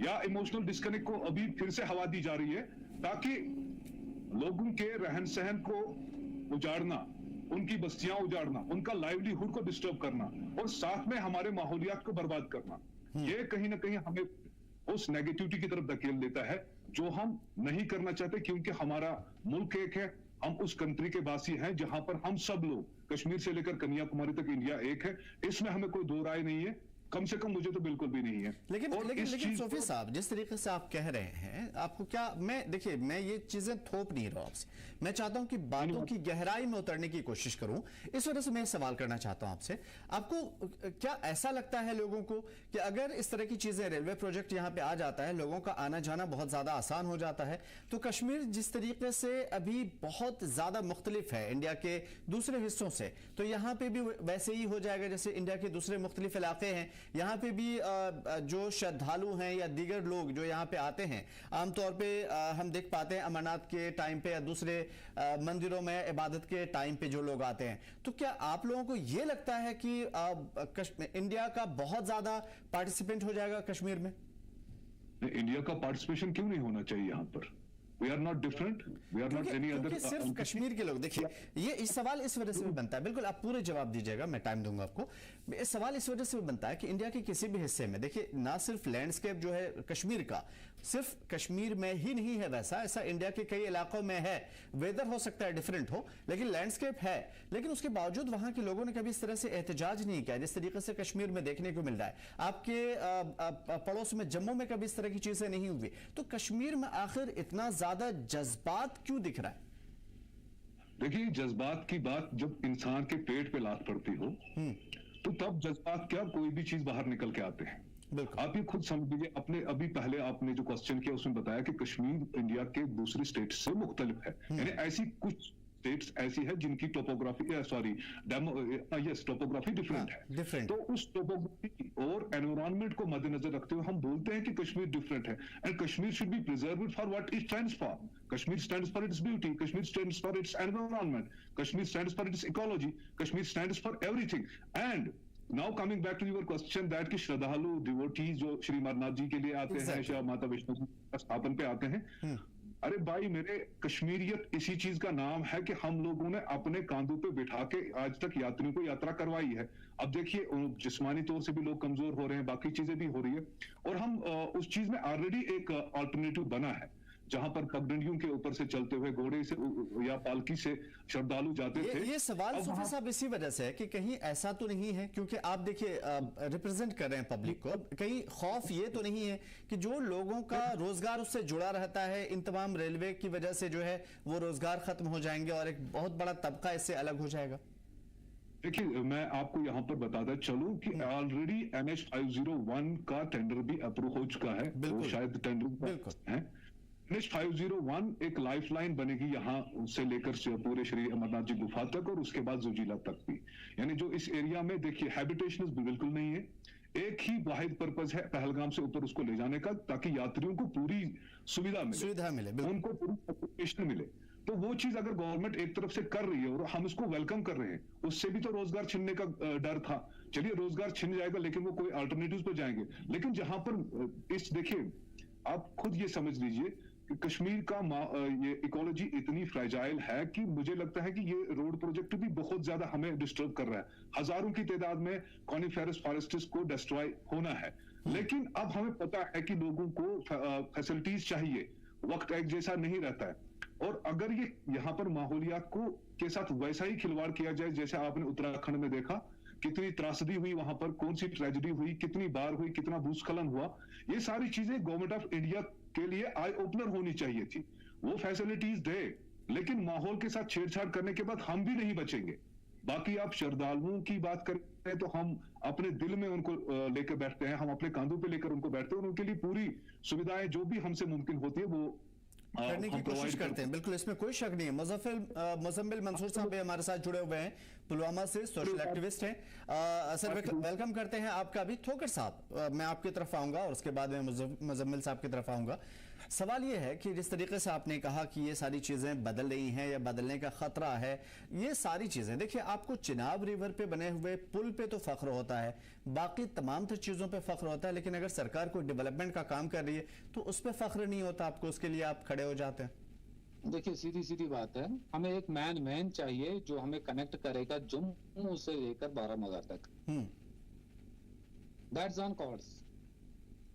S10: या इमोशनल डिस्कनेक्ट को अभी फिर से हवा दी जा रही है, ताकि लोगों के रहन सहन को उजाड़ना, उनकी बस्तियां उजाड़ना, उनका लाइवलीहुड को डिस्टर्ब करना, और साथ में हमारे माहौलियात को बर्बाद करना, ये कहीं ना कहीं हमें उस नेगेटिविटी की तरफ धकेल देता है जो हम नहीं करना चाहते। क्योंकि हमारा मुल्क एक है, हम उस कंट्री के वासी हैं जहां पर हम सब लोग कश्मीर से लेकर कन्याकुमारी तक इंडिया एक है, इसमें हमें कोई दो राय नहीं है, कम से कम मुझे तो बिल्कुल भी नहीं है।
S1: लेकिन सूफी साहब जिस तरीके से आप कह रहे हैं, आपको क्या, मैं ये चीजें थोप नहीं रहा आपसे, मैं चाहता हूं कि बातों की गहराई में उतरने की कोशिश करूं। इस वजह से मैं सवाल करना चाहता हूं आपसे, आपको क्या ऐसा लगता है लोगों को कि अगर इस तरह की चीजें, रेलवे प्रोजेक्ट यहां पे आ जाता है, लोगों का आना जाना बहुत ज्यादा आसान हो जाता है, तो कश्मीर जिस तरीके से अभी बहुत ज्यादा मुख्तलिफ है इंडिया के दूसरे हिस्सों से, तो यहां पे भी वैसे ही हो जाएगा जैसे इंडिया के दूसरे मुख्तलिफ इलाके हैं। यहाँ पे भी जो श्रद्धालु हैं या दीगर लोग जो यहाँ पे आते हैं, आमतौर पे हम देख पाते हैं अमरनाथ के टाइम पे या दूसरे मंदिरों में इबादत के टाइम पे जो लोग आते हैं, तो क्या आप लोगों को ये लगता है कि इंडिया का बहुत ज्यादा पार्टिसिपेंट हो जाएगा कश्मीर में?
S10: इंडिया का पार्टिसिपेशन क्यों नहीं होना चाहिए यहाँ पर? We are not different. We are not any other.
S1: सिर्फ कश्मीर के लोग, देखिए ये इस सवाल इस वजह से भी बनता है, बिल्कुल आप पूरे जवाब दीजिएगा, मैं टाइम दूंगा आपको। इस सवाल इस वजह से भी बनता है कि इंडिया के किसी भी हिस्से में, देखिए ना सिर्फ लैंडस्केप जो है कश्मीर का, सिर्फ कश्मीर में ही नहीं है वैसा, ऐसा इंडिया के कई इलाकों में है। वेदर हो सकता है डिफरेंट हो, लेकिन लैंडस्केप है। लेकिन उसके बावजूद वहां के लोगों ने कभी इस तरह से एहतजाज नहीं किया जिस तरीके से कश्मीर में देखने को मिल रहा है। आपके पड़ोस में जम्मू में कभी इस तरह की चीजें नहीं हुई, तो कश्मीर में आखिर इतना ज्यादा जज्बात क्यों दिख रहा है?
S10: देखिए, जज्बात की बात जब इंसान के पेट पे लात पड़ती हो तो तब जज्बात क्या कोई भी चीज बाहर निकल के आते हैं। आप ये खुद समझ लीजिए, अपने अभी पहले आपने जो क्वेश्चन किया उसमें बताया कि कश्मीर इंडिया के दूसरी स्टेट से मुख्तलिफ है, यानी ऐसी कुछ स्टेट्स ऐसी है जिनकी टोपोग्राफी टोपोग्राफी डिफरेंट है। तो उस टोपोग्राफी और एनवायरनमेंट को मद्देनजर रखते हुए हम बोलते हैं कि कश्मीर डिफरेंट है and Kashmir should be preserved for what it stands for. Kashmir stands for its beauty, Kashmir stands for its environment, Kashmir stands for its ecology, Kashmir stands for everything. And now coming back to your question that कि श्रद्धालु डिवोटीज जो श्री अमरनाथ जी के लिए आते हैं या माता वैष्णो जी स्थापन पे आते हैं, अरे भाई मेरे, कश्मीरियत इसी चीज का नाम है कि हम लोगों ने अपने कांधों पे बिठा के आज तक यात्रियों को यात्रा करवाई है। अब देखिए, जिस्मानी तौर से भी लोग कमजोर हो रहे हैं, बाकी चीजें भी हो रही है, और हम उस चीज में ऑलरेडी एक अल्टरनेटिव बना है जहां पर पगडंडियों के ऊपर से चलते हुए घोड़े से या पालकी से श्रद्धालु जाते थे।
S1: ये सवाल सूफी साहब इसी वजह से है कि कहीं ऐसा तो नहीं है, क्योंकि आप देखिए रिप्रेजेंट कर रहे हैं पब्लिक को, कहीं खौफ ये तो नहीं है कि जो लोगों का रोजगार उससे जुड़ा रहता है, इन तमाम रेलवे की वजह से जो है वो रोजगार खत्म हो जाएंगे और एक बहुत बड़ा तबका इससे अलग हो जाएगा?
S10: देखिए, मैं आपको यहाँ पर बताता चलूं कि ऑलरेडी NH 501 का टेंडर भी अप्रूव हो चुका है, वो शायद टेंडर है। NH 501 एक लाइफलाइन बनेगी यहाँ से लेकर पूरे श्री अमरनाथ जी गुफा तक और उसके बाद जोजिला तक भी, यानी जो इस एरिया में देखिए हैबिटेशन बिल्कुल नहीं है, एक ही वाहिद पर्पज है पहलगाम से ऊपर उसको ले जाने का, ताकि यात्रियों को पूरी सुविधा मिले, उनको पूरी सपोर्टेशन मिले। तो वो चीज अगर गवर्नमेंट एक तरफ से कर रही है और हम इसको वेलकम कर रहे हैं, उससे भी तो रोजगार छिनने का डर था। चलिए रोजगार छिन जाएगा लेकिन वो कोई अल्टरनेटिव पे जाएंगे, लेकिन जहां पर इस देखिए आप खुद ये समझ लीजिए कि कश्मीर का ये इकोलॉजी इतनी फ्रेजाइल है कि मुझे लगता है कि ये रोड प्रोजेक्ट भी बहुत ज्यादा हमें डिस्टर्ब कर रहा है। हजारों की तादाद में कॉनिफेरस फॉरेस्ट्स को डिस्ट्रॉय होना है, लेकिन अब हमें पता है कि लोगों को फैसिलिटीज चाहिए, वक्त एक जैसा नहीं रहता है, और अगर ये यहाँ पर माहौलियात को के साथ वैसा ही खिलवाड़ किया जाए जैसे आपने उत्तराखंड में देखा, कितनी त्रासदी हुई वहां पर, कौन सी ट्रेजेडी हुई, कितनी बार हुई, कितना भूस्खलन हुआ, ये सारी चीजें गवर्नमेंट ऑफ इंडिया के लिए आई ओपनर होनी चाहिए थी। वो फैसिलिटीज दे, लेकिन माहौल के साथ छेड़छाड़ करने के बाद हम भी नहीं बचेंगे। बाकी आप श्रद्धालुओं की बात करते हैं तो हम अपने दिल में उनको लेकर बैठते हैं, हम अपने कांधों पे लेकर उनको बैठते हैं और उनके लिए पूरी सुविधाएं जो भी हमसे मुमकिन होती है वो
S1: करने की कोशिश करते हैं। बिल्कुल, इसमें कोई शक नहीं है। मुजम्मिल मंसूर साहब भी हमारे साथ जुड़े हुए हैं, पुलवामा से सोशल एक्टिविस्ट हैं। सर वेलकम करते हैं आपका। अभी ठोकर साहब, मैं आपकी तरफ आऊंगा और उसके बाद में मुजम्मिल साहब की तरफ आऊंगा। सवाल ये है कि जिस तरीके से आपने कहा कि ये सारी चीजें बदल रही हैं या बदलने का खतरा है, ये सारी चीजें देखिए, आपको चिनाब रिवर पे बने हुए पुल पे तो फख्र होता है, बाकी तमाम तर चीजों पे फख्र होता है, लेकिन अगर सरकार कोई डेवलपमेंट का काम कर रही है तो उस पर फख्र नहीं होता आपको, उसके लिए आप खड़े हो जाते हैं।
S9: देखिए सीधी सीधी बात है, हमें एक मैन चाहिए जो हमें कनेक्ट करेगा जम्मू से लेकर बारामूला तक। दैट्स ऑन कोर्स,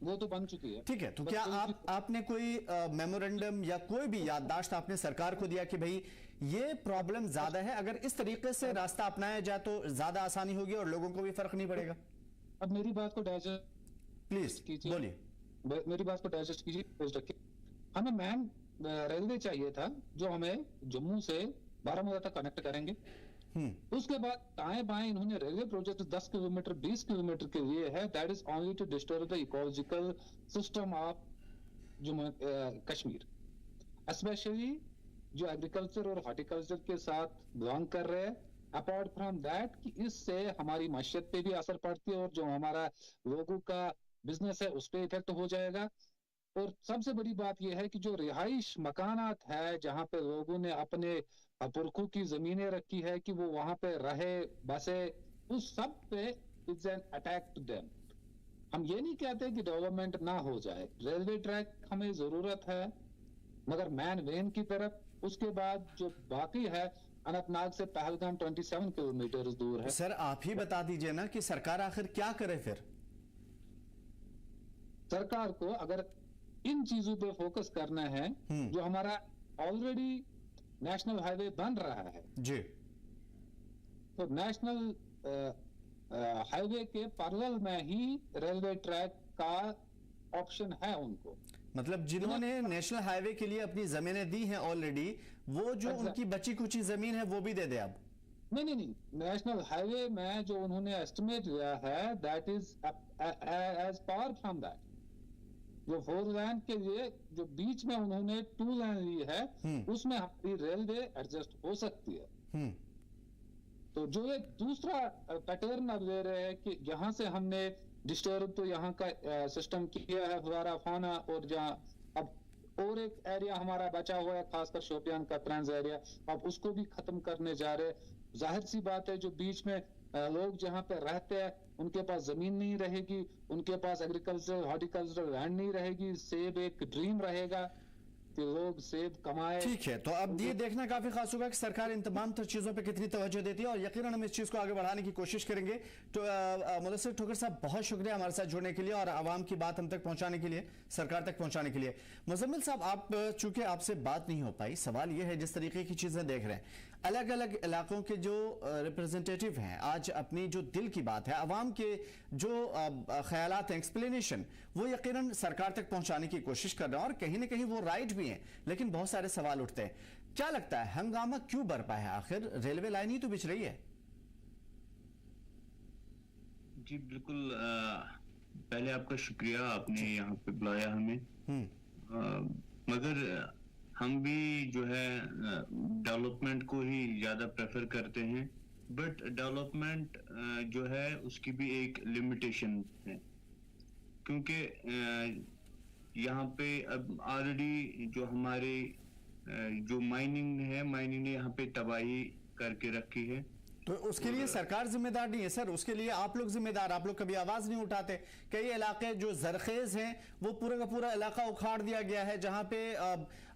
S9: वो तो बन चुकी है।
S1: ठीक है, तो क्या आपने कोई मेमोरेंडम या कोई भी याददाश्त आपने सरकार को दिया कि भाई ये प्रॉब्लम ज्यादा है, अगर इस तरीके से रास्ता अपनाया जाए तो ज्यादा आसानी होगी और लोगों को भी फर्क नहीं पड़ेगा?
S9: अब मेरी बात को डाइजेस्ट
S1: प्लीज कीजिए, बोलिए।
S9: मेरी बात को डाइजेस्ट कीजिए। हमें मैन रेलवे चाहिए था जो हमें जम्मू से बारामूला तक कनेक्ट करेंगे। उसके बाद दाएं बाएं इन्होंने रेलवे प्रोजेक्ट 10 किलोमीटर 20 किलोमीटर के लिए है, that is only to disturb the ecological system of Kashmir, specially जो एग्रीकल्चर और हॉर्टिकल्चर के साथ बिलोंग कर रहे हैं। अपार्ट फ्रॉम दैट कि इससे हमारी माशियत पे भी असर पड़ती है और जो हमारा लोगों का बिजनेस है उस पर इफेक्ट हो जाएगा। और सबसे बड़ी बात यह है कि जो रिहाइश मकानात है जहां पे लोगों ने अपने पुरखों की जमीनें रखी है कि वो वहां पे रहे बसे, उस सब पे it's an attack to them. हम ये नहीं कहते कि डेवलपमेंट ना हो जाए, रेलवे ट्रैक हमें जरूरत है, मगर मैन वेन की तरफ। उसके बाद जो बाकी है, अनंतनाग से पहलगाम 27 किलोमीटर दूर है।
S1: सर आप ही बता दीजिए ना कि सरकार आखिर क्या करे फिर?
S9: सरकार को अगर इन चीजों पे फोकस करना है, जो हमारा ऑलरेडी नेशनल हाईवे बन रहा है
S1: जी,
S9: तो नेशनल हाईवे के पैरेलल में ही रेलवे ट्रैक का ऑप्शन है उनको।
S1: मतलब जिन्होंने नेशनल हाईवे के लिए अपनी जमीनें दी हैं ऑलरेडी, वो जो उनकी बची कुची जमीन है वो भी दे दे अब।
S9: नहीं, नेशनल हाईवे में जो उन्होंने एस्टिमेट दिया है that is as far from that. जो 4 लेन के लिए जो बीच में उन्होंने 2 लेन ली है उसमें हमारी रेलवे एडजस्ट हो सकती है। तो जो एक दूसरा पैटर्न अब दे रहे हैं कि यहाँ से हमने डिस्टर्ब तो यहाँ का सिस्टम किया है फ्लोरा फौना, और जहाँ अब और एक एरिया हमारा बचा हुआ है खासकर शोपियान का ट्रांस एरिया, अब उसको भी खत्म करने जा रहे हैं। जाहिर सी बात है जो बीच में लोग जहाँ पे रहते हैं उनके पास जमीन नहीं रहेगी, उनके पास एग्रीकल्चर हॉर्टिकल्चरल लैंड नहीं रहेगी। सेब एक ड्रीम रहेगा कि लोग सेब कमाए।
S1: ठीक है, तो अब ये देखना काफी खास होगा कि सरकार इन तमाम चीजों पे कितनी तवज्जो देती है, और यकीनन हम इस चीज को आगे बढ़ाने की कोशिश करेंगे। तो मुदस्सिर ठोकर साहब, बहुत शुक्रिया हमारे साथ जुड़ने के लिए और आवाम की बात हम तक पहुंचाने के लिए, सरकार तक पहुंचाने के लिए। मुजम्मिल साहब, आप चूंकि आपसे बात नहीं हो पाई, सवाल यह है जिस तरीके की चीजें देख रहे हैं, अलग अलग इलाकों के जो रिप्रेजेंटेटिव हैं आज अपनी जो दिल की बात है, आवाम के जो ख्यालात हैं, एक्सप्लेनेशन, वो यकीनन सरकार तक पहुंचाने की कोशिश कर रहे हैं और कहीं ना कहीं वो राइट भी हैं, लेकिन बहुत सारे सवाल उठते हैं। क्या लगता है हंगामा क्यों बरपा है? आखिर रेलवे लाइन ही तो बिछ रही है।
S15: जी बिल्कुल, पहले आपका शुक्रिया, आपने यहाँ पे बुलाया हमें। मगर हम भी जो है डेवलपमेंट को ही ज्यादा प्रेफर करते हैं, बट डेवलपमेंट जो है उसकी भी एक लिमिटेशन है, क्योंकि यहाँ पे अब ऑलरेडी जो हमारे जो माइनिंग ने यहाँ पे तबाही करके रखी है।
S1: तो उसके लिए सरकार जिम्मेदार नहीं है सर, उसके लिए आप लोग जिम्मेदार। आप लोग कभी आवाज नहीं उठाते। कई इलाके जो जरखेज हैं वो पूरा का पूरा इलाका उखाड़ दिया गया है, जहां पे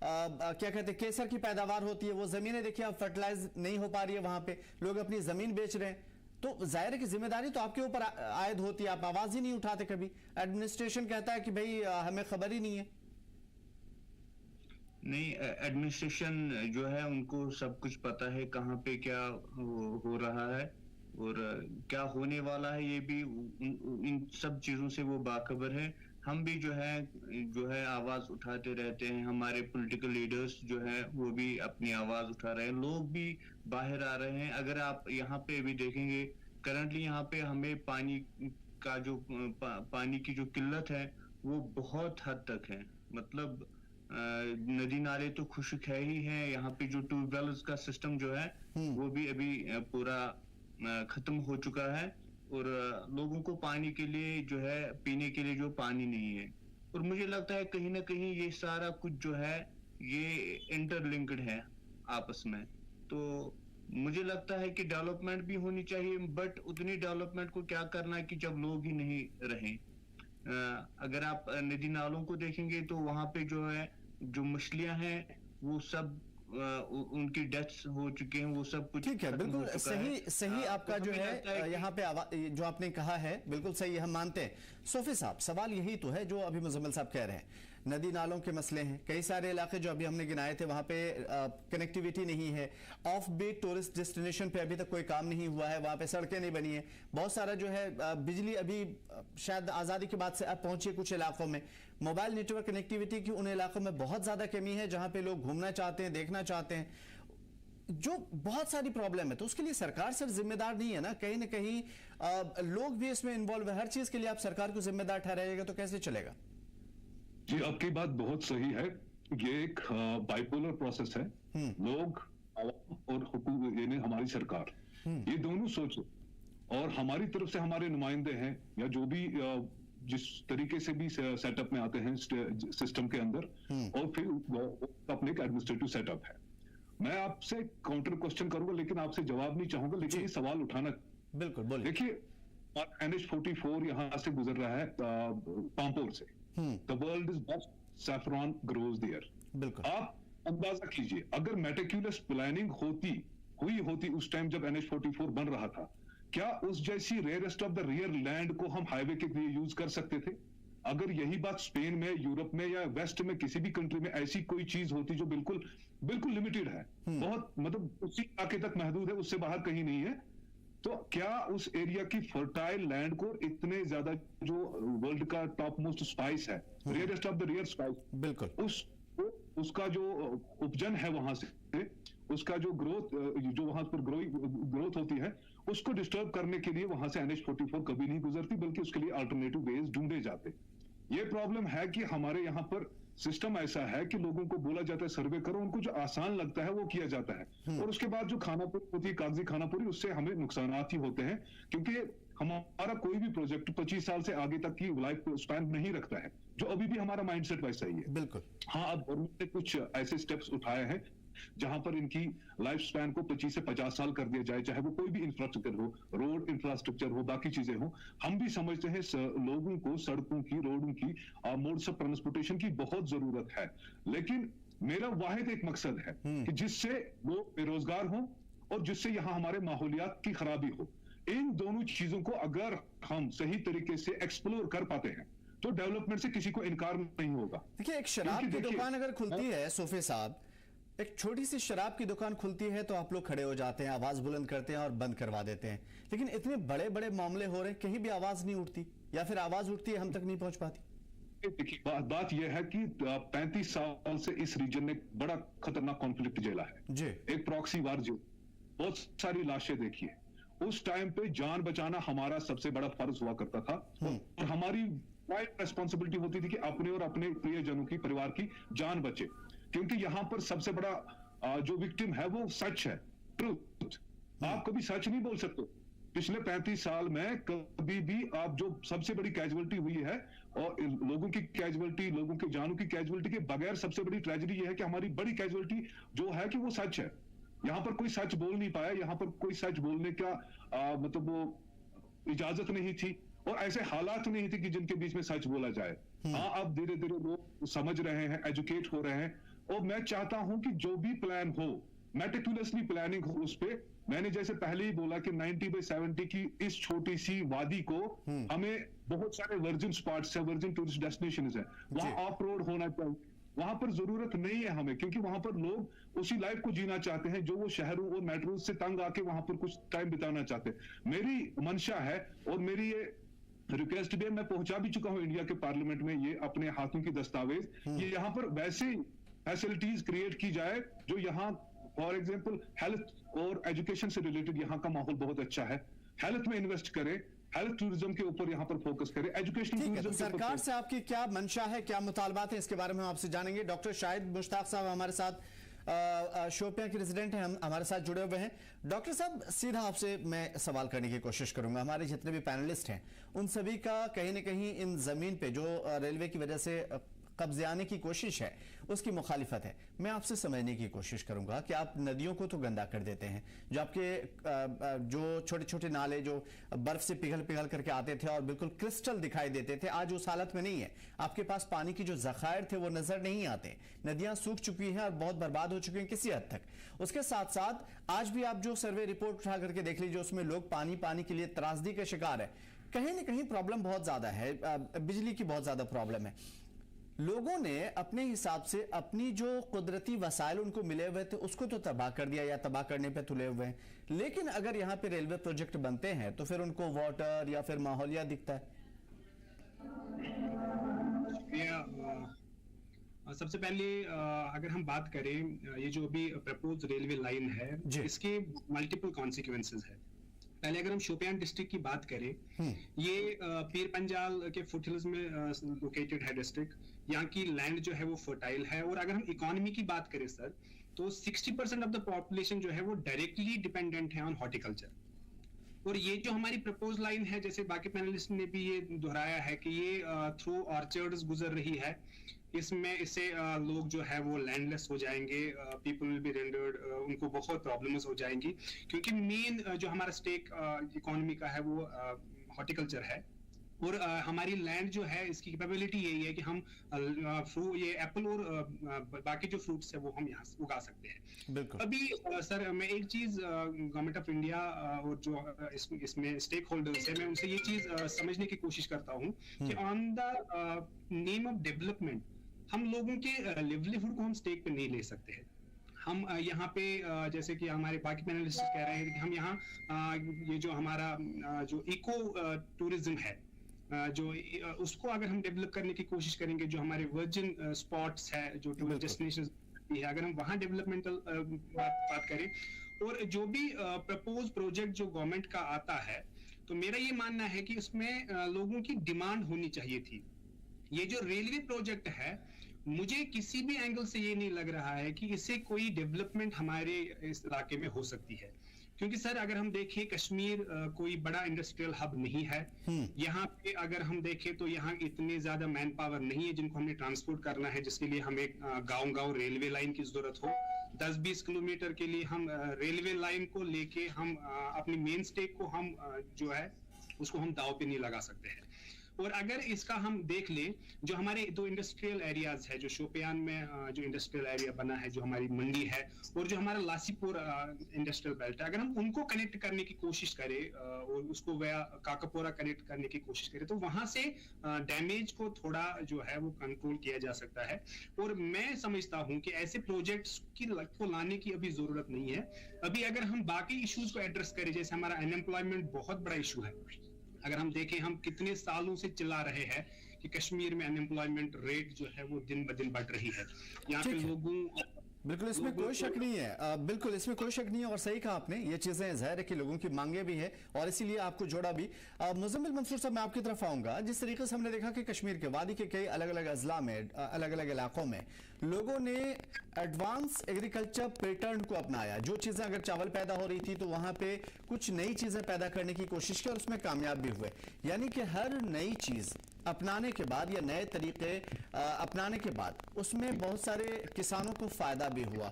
S1: क्या कहते हैं केसर की पैदावार होती है, वो जमीनें देखिए अब फर्टिलाइज नहीं हो पा रही है, वहां पे लोग अपनी जमीन बेच रहे हैं। तो जाहिर है कि जिम्मेदारी तो आपके ऊपर आयद होती है, आप आवाज ही नहीं उठाते कभी। एडमिनिस्ट्रेशन कहता है कि भाई हमें खबर ही नहीं है।
S15: नहीं, एडमिनिस्ट्रेशन जो है उनको सब कुछ पता है कहाँ पे क्या हो रहा है और क्या होने वाला है, ये भी इन सब चीजों से वो बाखबर है। हम भी जो है आवाज उठाते रहते हैं, हमारे पॉलिटिकल लीडर्स जो है वो भी अपनी आवाज उठा रहे हैं, लोग भी बाहर आ रहे हैं। अगर आप यहाँ पे भी देखेंगे करंटली यहाँ पे हमें पानी का जो पानी की जो किल्लत है वो बहुत हद तक है। मतलब नदी नाले तो खुश्क है ही है, यहाँ पे जो ट्यूबवेल्स का सिस्टम जो है वो भी अभी पूरा खत्म हो चुका है और लोगों को पानी के लिए जो है पीने के लिए जो पानी नहीं है। और मुझे लगता है कहीं ना कहीं ये सारा कुछ जो है ये इंटरलिंक्ड है आपस में। तो मुझे लगता है कि डेवलपमेंट भी होनी चाहिए, बट उतनी डेवलपमेंट को क्या करना है कि जब लोग ही नहीं रहें। अगर आप नदी नालों को देखेंगे तो वहां पे जो है जो मछलियां हैं वो सब उनकी डेथ्स हो चुके हैं, वो सब कुछ
S1: ठीक है। बिल्कुल सही आपका जो है यहाँ पे जो आपने कहा है बिल्कुल सही, हम मानते हैं। सोफी साहब, सवाल यही तो है जो अभी मुजम्मिल साहब कह रहे हैं, नदी नालों के मसले हैं। कई सारे इलाके जो अभी हमने गिनाए थे वहां पे कनेक्टिविटी नहीं है, ऑफ बीट टूरिस्ट डेस्टिनेशन पे अभी तक कोई काम नहीं हुआ है, वहां पे सड़कें नहीं बनी है। बहुत सारा जो है बिजली अभी शायद आजादी के बाद से अब पहुंची है कुछ इलाकों में। मोबाइल नेटवर्क कनेक्टिविटी की उन इलाकों में बहुत ज्यादा कमी है जहां पे लोग घूमना चाहते हैं, देखना चाहते हैं, जो बहुत सारी प्रॉब्लम है। तो उसके लिए सरकार सिर्फ जिम्मेदार नहीं है ना, कहीं ना कहीं लोग भी इसमें इन्वॉल्व है। हर चीज के लिए आप सरकार को जिम्मेदार ठहराइएगा तो कैसे चलेगा?
S10: जी आपकी बात बहुत सही है। ये एक बाइपोलर प्रोसेस है। लोग और हुकूमत यानी हमारी सरकार ये दोनों सोचो, और हमारी तरफ से हमारे नुमाइंदे हैं या जो भी जिस तरीके से भी सेटअप में आते हैं सिस्टम के अंदर, और फिर अपने एक एडमिनिस्ट्रेटिव सेटअप है। मैं आपसे काउंटर क्वेश्चन करूंगा लेकिन आपसे जवाब नहीं चाहूंगा, लेकिन ये सवाल उठाना
S1: बिल्कुल बोलिए।
S10: देखिए NH44 यहां से गुजर रहा है पामपोर से। The world is best saffron grows there।
S1: बिल्कुल,
S10: आप अंदाजा कीजिए अगर मेटिकुलस प्लानिंग हुई होती उस टाइम जब NH44 बन रहा था, क्या उस जैसी rarest of the rare land को हम हाईवे के लिए यूज कर सकते थे? अगर यही बात स्पेन में, यूरोप में या वेस्ट में किसी भी कंट्री में ऐसी कोई चीज होती जो बिल्कुल लिमिटेड है, बहुत मतलब उसी इलाके तक महदूद है, उससे बाहर कहीं नहीं है, तो क्या उस एरिया की फर्टाइल लैंड को इतने ज्यादा जो वर्ल्ड का टॉप मोस्ट स्पाइस है, rarest of the rare spice,
S1: बिल्कुल
S10: उसका जो उपजन है वहां से, उसका जो ग्रोथ जो वहां पर ग्रोथ होती है, उसको डिस्टर्ब करने के लिए वहां से NH44 कभी नहीं गुजरती, बल्कि उसके लिए अल्टरनेटिव वेज ढूंढे जाते। ये प्रॉब्लम है कि हमारे यहाँ पर सिस्टम ऐसा है कि लोगों को बोला जाता है सर्वे करो, उनको जो आसान लगता है वो किया जाता है, और उसके बाद जो खानापुरी होती है, कागजी खानापुरी, उससे हमें नुकसानात ही होते हैं, क्योंकि हमारा कोई भी प्रोजेक्ट 25 साल से आगे तक की लाइफ स्पैन नहीं रखता है, जो अभी भी हमारा माइंडसेट वैसा ही है।
S1: बिल्कुल।
S10: हाँ, अब गवर्नमेंट ने कुछ ऐसे स्टेप्स उठाए हैं जहां पर इनकी लाइफ स्पैन को 25 से 50 साल कर दिया जाए, चाहे वो कोई भी इंफ्रास्ट्रक्चर हो, रोड इंफ्रास्ट्रक्चर हो, बाकी चीजें हो। हम भी समझते हैं लोगों को सड़कों की, रोडों की, मोड्स ऑफ ट्रांसपोर्टेशन की बहुत जरूरत है, लेकिन मेरा वाहिद एक मकसद है कि जिससे लोग बेरोजगार हों और जिससे यहाँ हमारे माहौलियात की खराबी हो। इन दोनों चीजों को अगर हम सही तरीके से एक्सप्लोर कर पाते हैं तो डेवलपमेंट से किसी को इनकार नहीं होगा।
S1: देखिए, एक शराब की दुकान अगर खुलती है, सोफे साहब, एक छोटी सी शराब की दुकान खुलती है तो आप लोग खड़े हो जाते हैं, आवाज बुलंद करते हैं और बंद करवा देते हैं, लेकिन इतने बड़े बड़े मामले हो रहे हैं, कहीं भी आवाज नहीं उठती, या फिर आवाज उठती है हम तक नहीं पहुंच पाती।
S10: देखिए, बात यह है कि 35 साल से इस रीजन ने बड़ा खतरनाक कॉन्फ्लिक्ट झेला है
S1: जी।
S10: एक प्रॉक्सी वार जो बहुत सारी लाशें देखी है, उस टाइम पे जान बचाना हमारा सबसे बड़ा फर्ज हुआ करता था, और हमारी रेस्पॉन्सिबिलिटी होती थी कि अपने और अपने प्रियजनों की, परिवार की जान बचे, क्योंकि यहां पर सबसे बड़ा जो विक्टिम है वो सच है, ट्रूथ। आप कभी सच नहीं बोल सकते। पिछले 35 साल में कभी भी आप जो सबसे बड़ी कैजुअलिटी हुई है, और लोगों की कैजुअलिटी, लोगों के जानों की कैजुअलिटी के बगैर सबसे बड़ी ट्रेजेडी ये है कि हमारी बड़ी कैजुअलिटी जो है कि वो सच है। यहाँ पर कोई सच बोल नहीं पाया, यहाँ पर कोई सच बोलने का मतलब वो इजाजत नहीं थी, और ऐसे हालात नहीं थे कि जिनके बीच में सच बोला जाए। हाँ, अब धीरे धीरे लोग समझ रहे हैं, एजुकेट हो रहे हैं, और मैं चाहता हूं कि जो भी प्लान हो, मेटिकुलसली प्लानिंग हो उस पे। मैंने जैसे पहले ही बोला कि 90/70 की इस छोटी सी वादी को हमें बहुत सारे वर्जिन स्पॉट्स है, वर्जिन टूरिस्ट डेस्टिनेशंस है, वहां ऑफ रोड होना चाहिए। वहां पर जरूरत नहीं है हमें, क्योंकि वहां पर लोग उसी लाइफ को जीना चाहते हैं जो वो शहरों और मेट्रो से तंग आके वहां पर कुछ टाइम बिताना चाहते हैं। मेरी मंशा है और मेरी ये रिक्वेस्ट भी, मैं पहुंचा भी चुका हूं इंडिया के पार्लियामेंट में, ये अपने हाथों की दस्तावेज, ये यहाँ पर वैसे फैसिलिटीज क्रिएट की जाए जो यहाँ, फॉर एग्जांपल हेल्थ और एजुकेशन से रिलेटेड यहाँ का माहौल बहुत अच्छा है, हेल्थ में इन्वेस्ट करें, हेल्थ टूरिज्म के ऊपर यहाँ पर फोकस करें, एजुकेशन टूरिज्म।
S1: सरकार से आपकी क्या मंशा है, क्या मुतालबात है, इसके बारे में हम आपसे जानेंगे। डॉक्टर शाहिद मुश्ताक साहब हमारे साथ शोपियां के रेजिडेंट हैं, हम हमारे साथ जुड़े हुए हैं। डॉक्टर साहब, सीधा आपसे मैं सवाल करने की कोशिश करूंगा। हमारे जितने भी पैनलिस्ट हैं उन सभी का कहीं ना कहीं इन जमीन पे जो रेलवे की वजह से कब्जे आने की कोशिश है उसकी मुखालिफत है। मैं आपसे समझने की कोशिश करूंगा कि आप नदियों को तो गंदा कर देते हैं, जो आपके जो छोटे छोटे नाले जो बर्फ से पिघल पिघल करके आते थे और बिल्कुल क्रिस्टल दिखाई देते थे, आज उस हालत में नहीं है। आपके पास पानी की जो जखायर थे वो नजर नहीं आते, नदियां सूख चुकी हैं और बहुत बर्बाद हो चुकी हैं किसी हद तक। उसके साथ साथ आज भी आप जो सर्वे रिपोर्ट उठा करके देख लीजिए, उसमें लोग पानी के लिए त्रासदी के शिकार है। कहीं ना कहीं प्रॉब्लम बहुत ज्यादा है, बिजली की बहुत ज्यादा प्रॉब्लम है। लोगों ने अपने हिसाब से अपनी जो कुदरती वसाइल उनको मिले हुए थे उसको तो तबाह कर दिया या तबाह करने पे तुले हुए हैं, लेकिन अगर यहाँ पे रेलवे प्रोजेक्ट बनते हैं तो फिर उनको वाटर या फिर माहौलिया दिखता है।
S16: सबसे पहले अगर हम बात करें, ये जो अभी प्रपोज रेलवे लाइन है इसके मल्टीपल कॉन्सिक्वेंसेस है। पहले अगर हम शोपियान डिस्ट्रिक्ट की बात करें, ये पीर पंजाल के फुटहिल्स में लोकेटेड है डिस्ट्रिक्ट। यहाँ की लैंड जो है वो फर्टाइल है, और अगर हम इकोनॉमी की बात करें सर, तो 60% ऑफ द पॉपुलेशन जो है वो डायरेक्टली डिपेंडेंट है ऑन हॉर्टिकल्चर। और ये जो हमारी प्रपोज लाइन है, जैसे बाकी पैनलिस्ट ने भी ये दोहराया है कि ये थ्रू ऑर्चर्ड्स गुजर रही है, इससे लोग जो है वो लैंडलेस हो जाएंगे, पीपल विल बी रेंडर्ड, उनको बहुत प्रॉब्लम्स हो जाएंगी, क्योंकि मेन जो हमारा स्टेक इकोनॉमी का है वो हॉर्टिकल्चर है। और हमारी लैंड जो है इसकी कैपेबिलिटी यही है कि हम ये एप्पल और बाकी जो फ्रूट्स है वो हम यहाँ उगा सकते हैं। अभी सर मैं एक चीज गवर्नमेंट ऑफ इंडिया और जो इसमें स्टेक होल्डर्स है, मैं उनसे ये चीज समझने की कोशिश करता हूँ कि on the name of development हम लोगों के लिवलीहुड को हम स्टेक पे नहीं ले सकते हैं। हम यहाँ पे जैसे कि हमारे बाकी पैनलिस्ट कह रहे हैं कि हम यहाँ ये जो हमारा जो इको टूरिज्म है जो उसको अगर हम डेवलप करने की कोशिश करेंगे, जो हमारे वर्जिन स्पॉट्स है, जो टूरिस्ट डेस्टिनेशन है, अगर हम वहाँ डेवलपमेंटल बात करें और जो भी प्रपोज प्रोजेक्ट जो गवर्नमेंट का आता है, तो मेरा ये मानना है कि उसमें लोगों की डिमांड होनी चाहिए थी। ये जो रेलवे प्रोजेक्ट है, मुझे किसी भी एंगल से ये नहीं लग रहा है कि इससे कोई डेवलपमेंट हमारे इस इलाके में हो सकती है, क्योंकि सर अगर हम देखें कश्मीर कोई बड़ा इंडस्ट्रियल हब नहीं है। यहाँ पे अगर हम देखें तो यहाँ इतने ज्यादा मैन पावर नहीं है जिनको हमने ट्रांसपोर्ट करना है, जिसके लिए हमें गांव-गांव रेलवे लाइन की जरूरत हो। 10-20 किलोमीटर के लिए हम रेलवे लाइन को लेके हम अपनी मेन स्टेक को हम जो है उसको हम दांव पे नहीं लगा सकते हैं। और अगर इसका हम देख लें, जो हमारे दो इंडस्ट्रियल एरियाज है, जो शोपियान में जो इंडस्ट्रियल एरिया बना है, जो हमारी मंडी है, और जो हमारा लासीपुर इंडस्ट्रियल बेल्ट है, अगर हम उनको कनेक्ट करने की कोशिश करें और उसको वया काकापोरा कनेक्ट करने की कोशिश करें, तो वहां से डैमेज को थोड़ा जो है वो कंट्रोल किया जा सकता है। और मैं समझता हूं कि ऐसे प्रोजेक्ट्स को लाने की अभी जरूरत नहीं है। अभी अगर हम बाकी इश्यूज को एड्रेस करें, जैसे हमारा अनएम्प्लॉयमेंट बहुत बड़ा इशू है, अगर हम देखें हम कितने सालों से चिल्ला रहे हैं कि कश्मीर में अनएम्प्लॉयमेंट रेट जो है वो दिन ब दिन बढ़ रही है। यहाँ पे लोगों
S1: बिल्कुल इसमें कोई शक नहीं है, बिल्कुल इसमें कोई शक नहीं है, और सही कहा आपने, ये चीजें जाहिर है कि लोगों की मांगे भी है और इसीलिए आपको जोड़ा भी। मुज़म्मिल मंसूर साहब, मैं आपकी तरफ आऊंगा। जिस तरीके से हमने देखा कि कश्मीर के वादी के कई अलग अलग अजला में, अलग अलग इलाकों में लोगों ने एडवांस एग्रीकल्चर पैटर्न को अपनाया। जो चीजें अगर चावल पैदा हो रही थी तो वहां पे कुछ नई चीजें पैदा करने की कोशिश की और उसमें कामयाब भी हुए। यानी कि हर नई चीज अपनाने के बाद या नए तरीके अपनाने के बाद उसमें बहुत सारे किसानों को फायदा भी हुआ,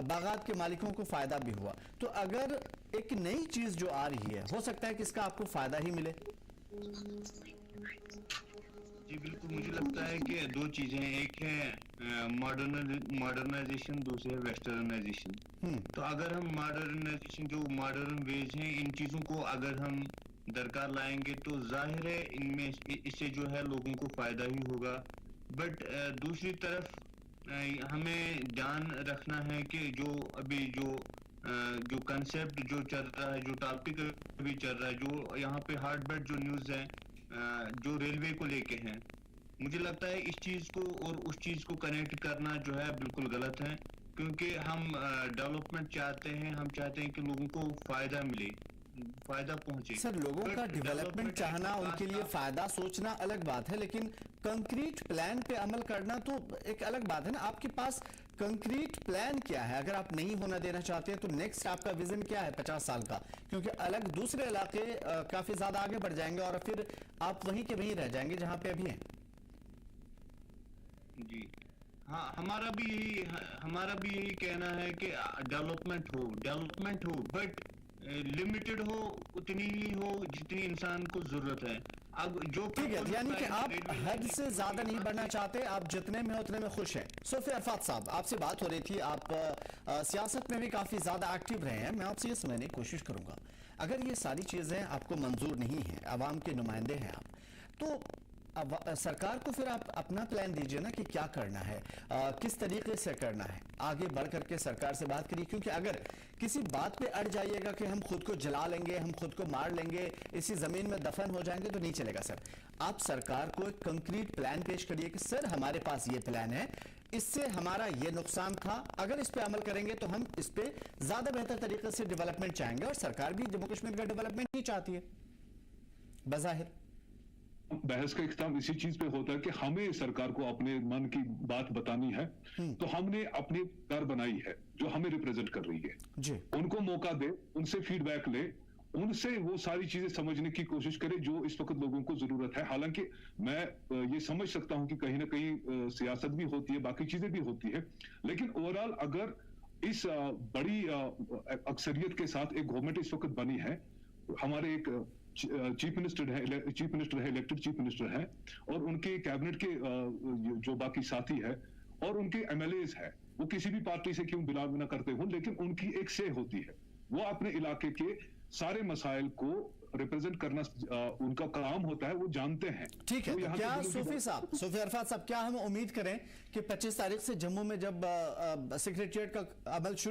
S1: बागात के मालिकों को फायदा भी हुआ। तो अगर एक नई चीज जो आ रही है, हो सकता है कि इसका आपको फायदा ही मिले।
S15: जी बिल्कुल, मुझे लगता है कि दो चीजें, एक है मॉडर्नाइजेशन, दूसरी है वेस्टर्नाइजेशन। तो अगर हम मॉडर्नाइजेशन, जो मॉडर्न वेज हैं, इन चीजों को अगर हम दरकार लाएंगे तो जाहिर है इनमें इससे जो है लोगों को फायदा ही होगा। बट दूसरी तरफ हमें ध्यान रखना है कि जो अभी जो कंसेप्ट जो चल रहा है, जो टॉपिक अभी चल रहा है, जो यहाँ पे हार्ड बैट जो न्यूज़ है जो रेलवे को लेके हैं, मुझे लगता है इस चीज को और उस चीज को कनेक्ट करना जो है बिल्कुल गलत है, क्योंकि हम डेवलपमेंट चाहते हैं, हम चाहते हैं कि लोगों को फायदा मिले, फायदा पहुंचे।
S1: सर, लोगों का डेवलपमेंट चाहना, उनके लिए फायदा सोचना अलग बात है, लेकिन कंक्रीट प्लान पे अमल करना तो एक अलग बात है ना। आपके पास कंक्रीट प्लान क्या है? अगर आप नहीं होना देना चाहते हैं तो नेक्स्ट आपका विजन क्या है 50 साल का? क्योंकि अलग दूसरे इलाके काफी ज्यादा आगे बढ़ जाएंगे और फिर आप वहीं के वहीं रह जाएंगे जहां पे अभी हैं।
S15: जी हाँ, हमारा भी यही कहना है कि डेवलपमेंट हो बट लिमिटेड हो, उतनी ही हो जितनी इंसान को जरूरत है। अब जो
S1: ठीक है, यानी कि आप हद से ज्यादा नहीं बढ़ना चाहते, आप जितने में उतने में खुश हैं। सोफिया अरफात साहब, आपसे बात हो रही थी, आप सियासत में भी काफी ज्यादा एक्टिव रहे हैं। मैं आपसे ये समझने की कोशिश करूंगा, अगर ये सारी चीजें आपको मंजूर नहीं है, आवाम के नुमाइंदे हैं आप, तो सरकार को फिर आप अपना प्लान दीजिए ना कि क्या करना है, किस तरीके से करना है। आगे बढ़ करके सरकार से बात करिए, क्योंकि अगर किसी बात पे अड़ जाइएगा कि हम खुद को जला लेंगे, हम खुद को मार लेंगे, इसी जमीन में दफन हो जाएंगे, तो नहीं चलेगा। सर, आप सरकार को एक कंक्रीट प्लान पेश करिए कि सर हमारे पास ये प्लान है, इससे हमारा ये नुकसान था, अगर इस पे अमल करेंगे तो हम इस पे ज्यादा बेहतर तरीके से डेवलपमेंट चाहेंगे। और सरकार भी जम्मू कश्मीर का डेवलपमेंट ही चाहती है बजाहिर।
S10: बहस का इख्तिताम इसी चीज पे होता है कि हमें सरकार को अपने मन की बात बतानी है। तो हमने अपनी सरकार बनाई है जो हमें रिप्रेजेंट कर रही है
S1: जी।
S10: उनको मौका दे, उनसे फीडबैक ले, उनसे वो सारी चीजें समझने की कोशिश करे जो इस वक्त लोगों को जरूरत है। हालांकि मैं ये समझ सकता हूं कि कहीं ना कहीं सियासत भी होती है, बाकी चीजें भी होती है, लेकिन ओवरऑल अगर इस बड़ी अक्सरियत के साथ एक गवर्नमेंट इस वक्त बनी है, हमारे एक चीफ मिनिस्टर है, इलेक्टेड चीफ मिनिस्टर है, और उनके कैबिनेट के जो बाकी साथी है और उनके एमएलएज है, वो किसी भी पार्टी से क्यों बिलोंग ना करते हो, लेकिन उनकी एक से होती है, वो अपने इलाके के सारे मसाइल को रिप्रेजेंट करना उनका काम होता है, वो जानते हैं।
S1: ठीक है,
S10: तो
S1: तो
S10: यहाँ
S1: क्या
S10: के
S1: सूफी साहब, सूफी अरफात साहब, क्या हम उम्मीद करें कि 25 तारीख से जम्मू में जब सेक्रेटेरिएट का अमल शुरू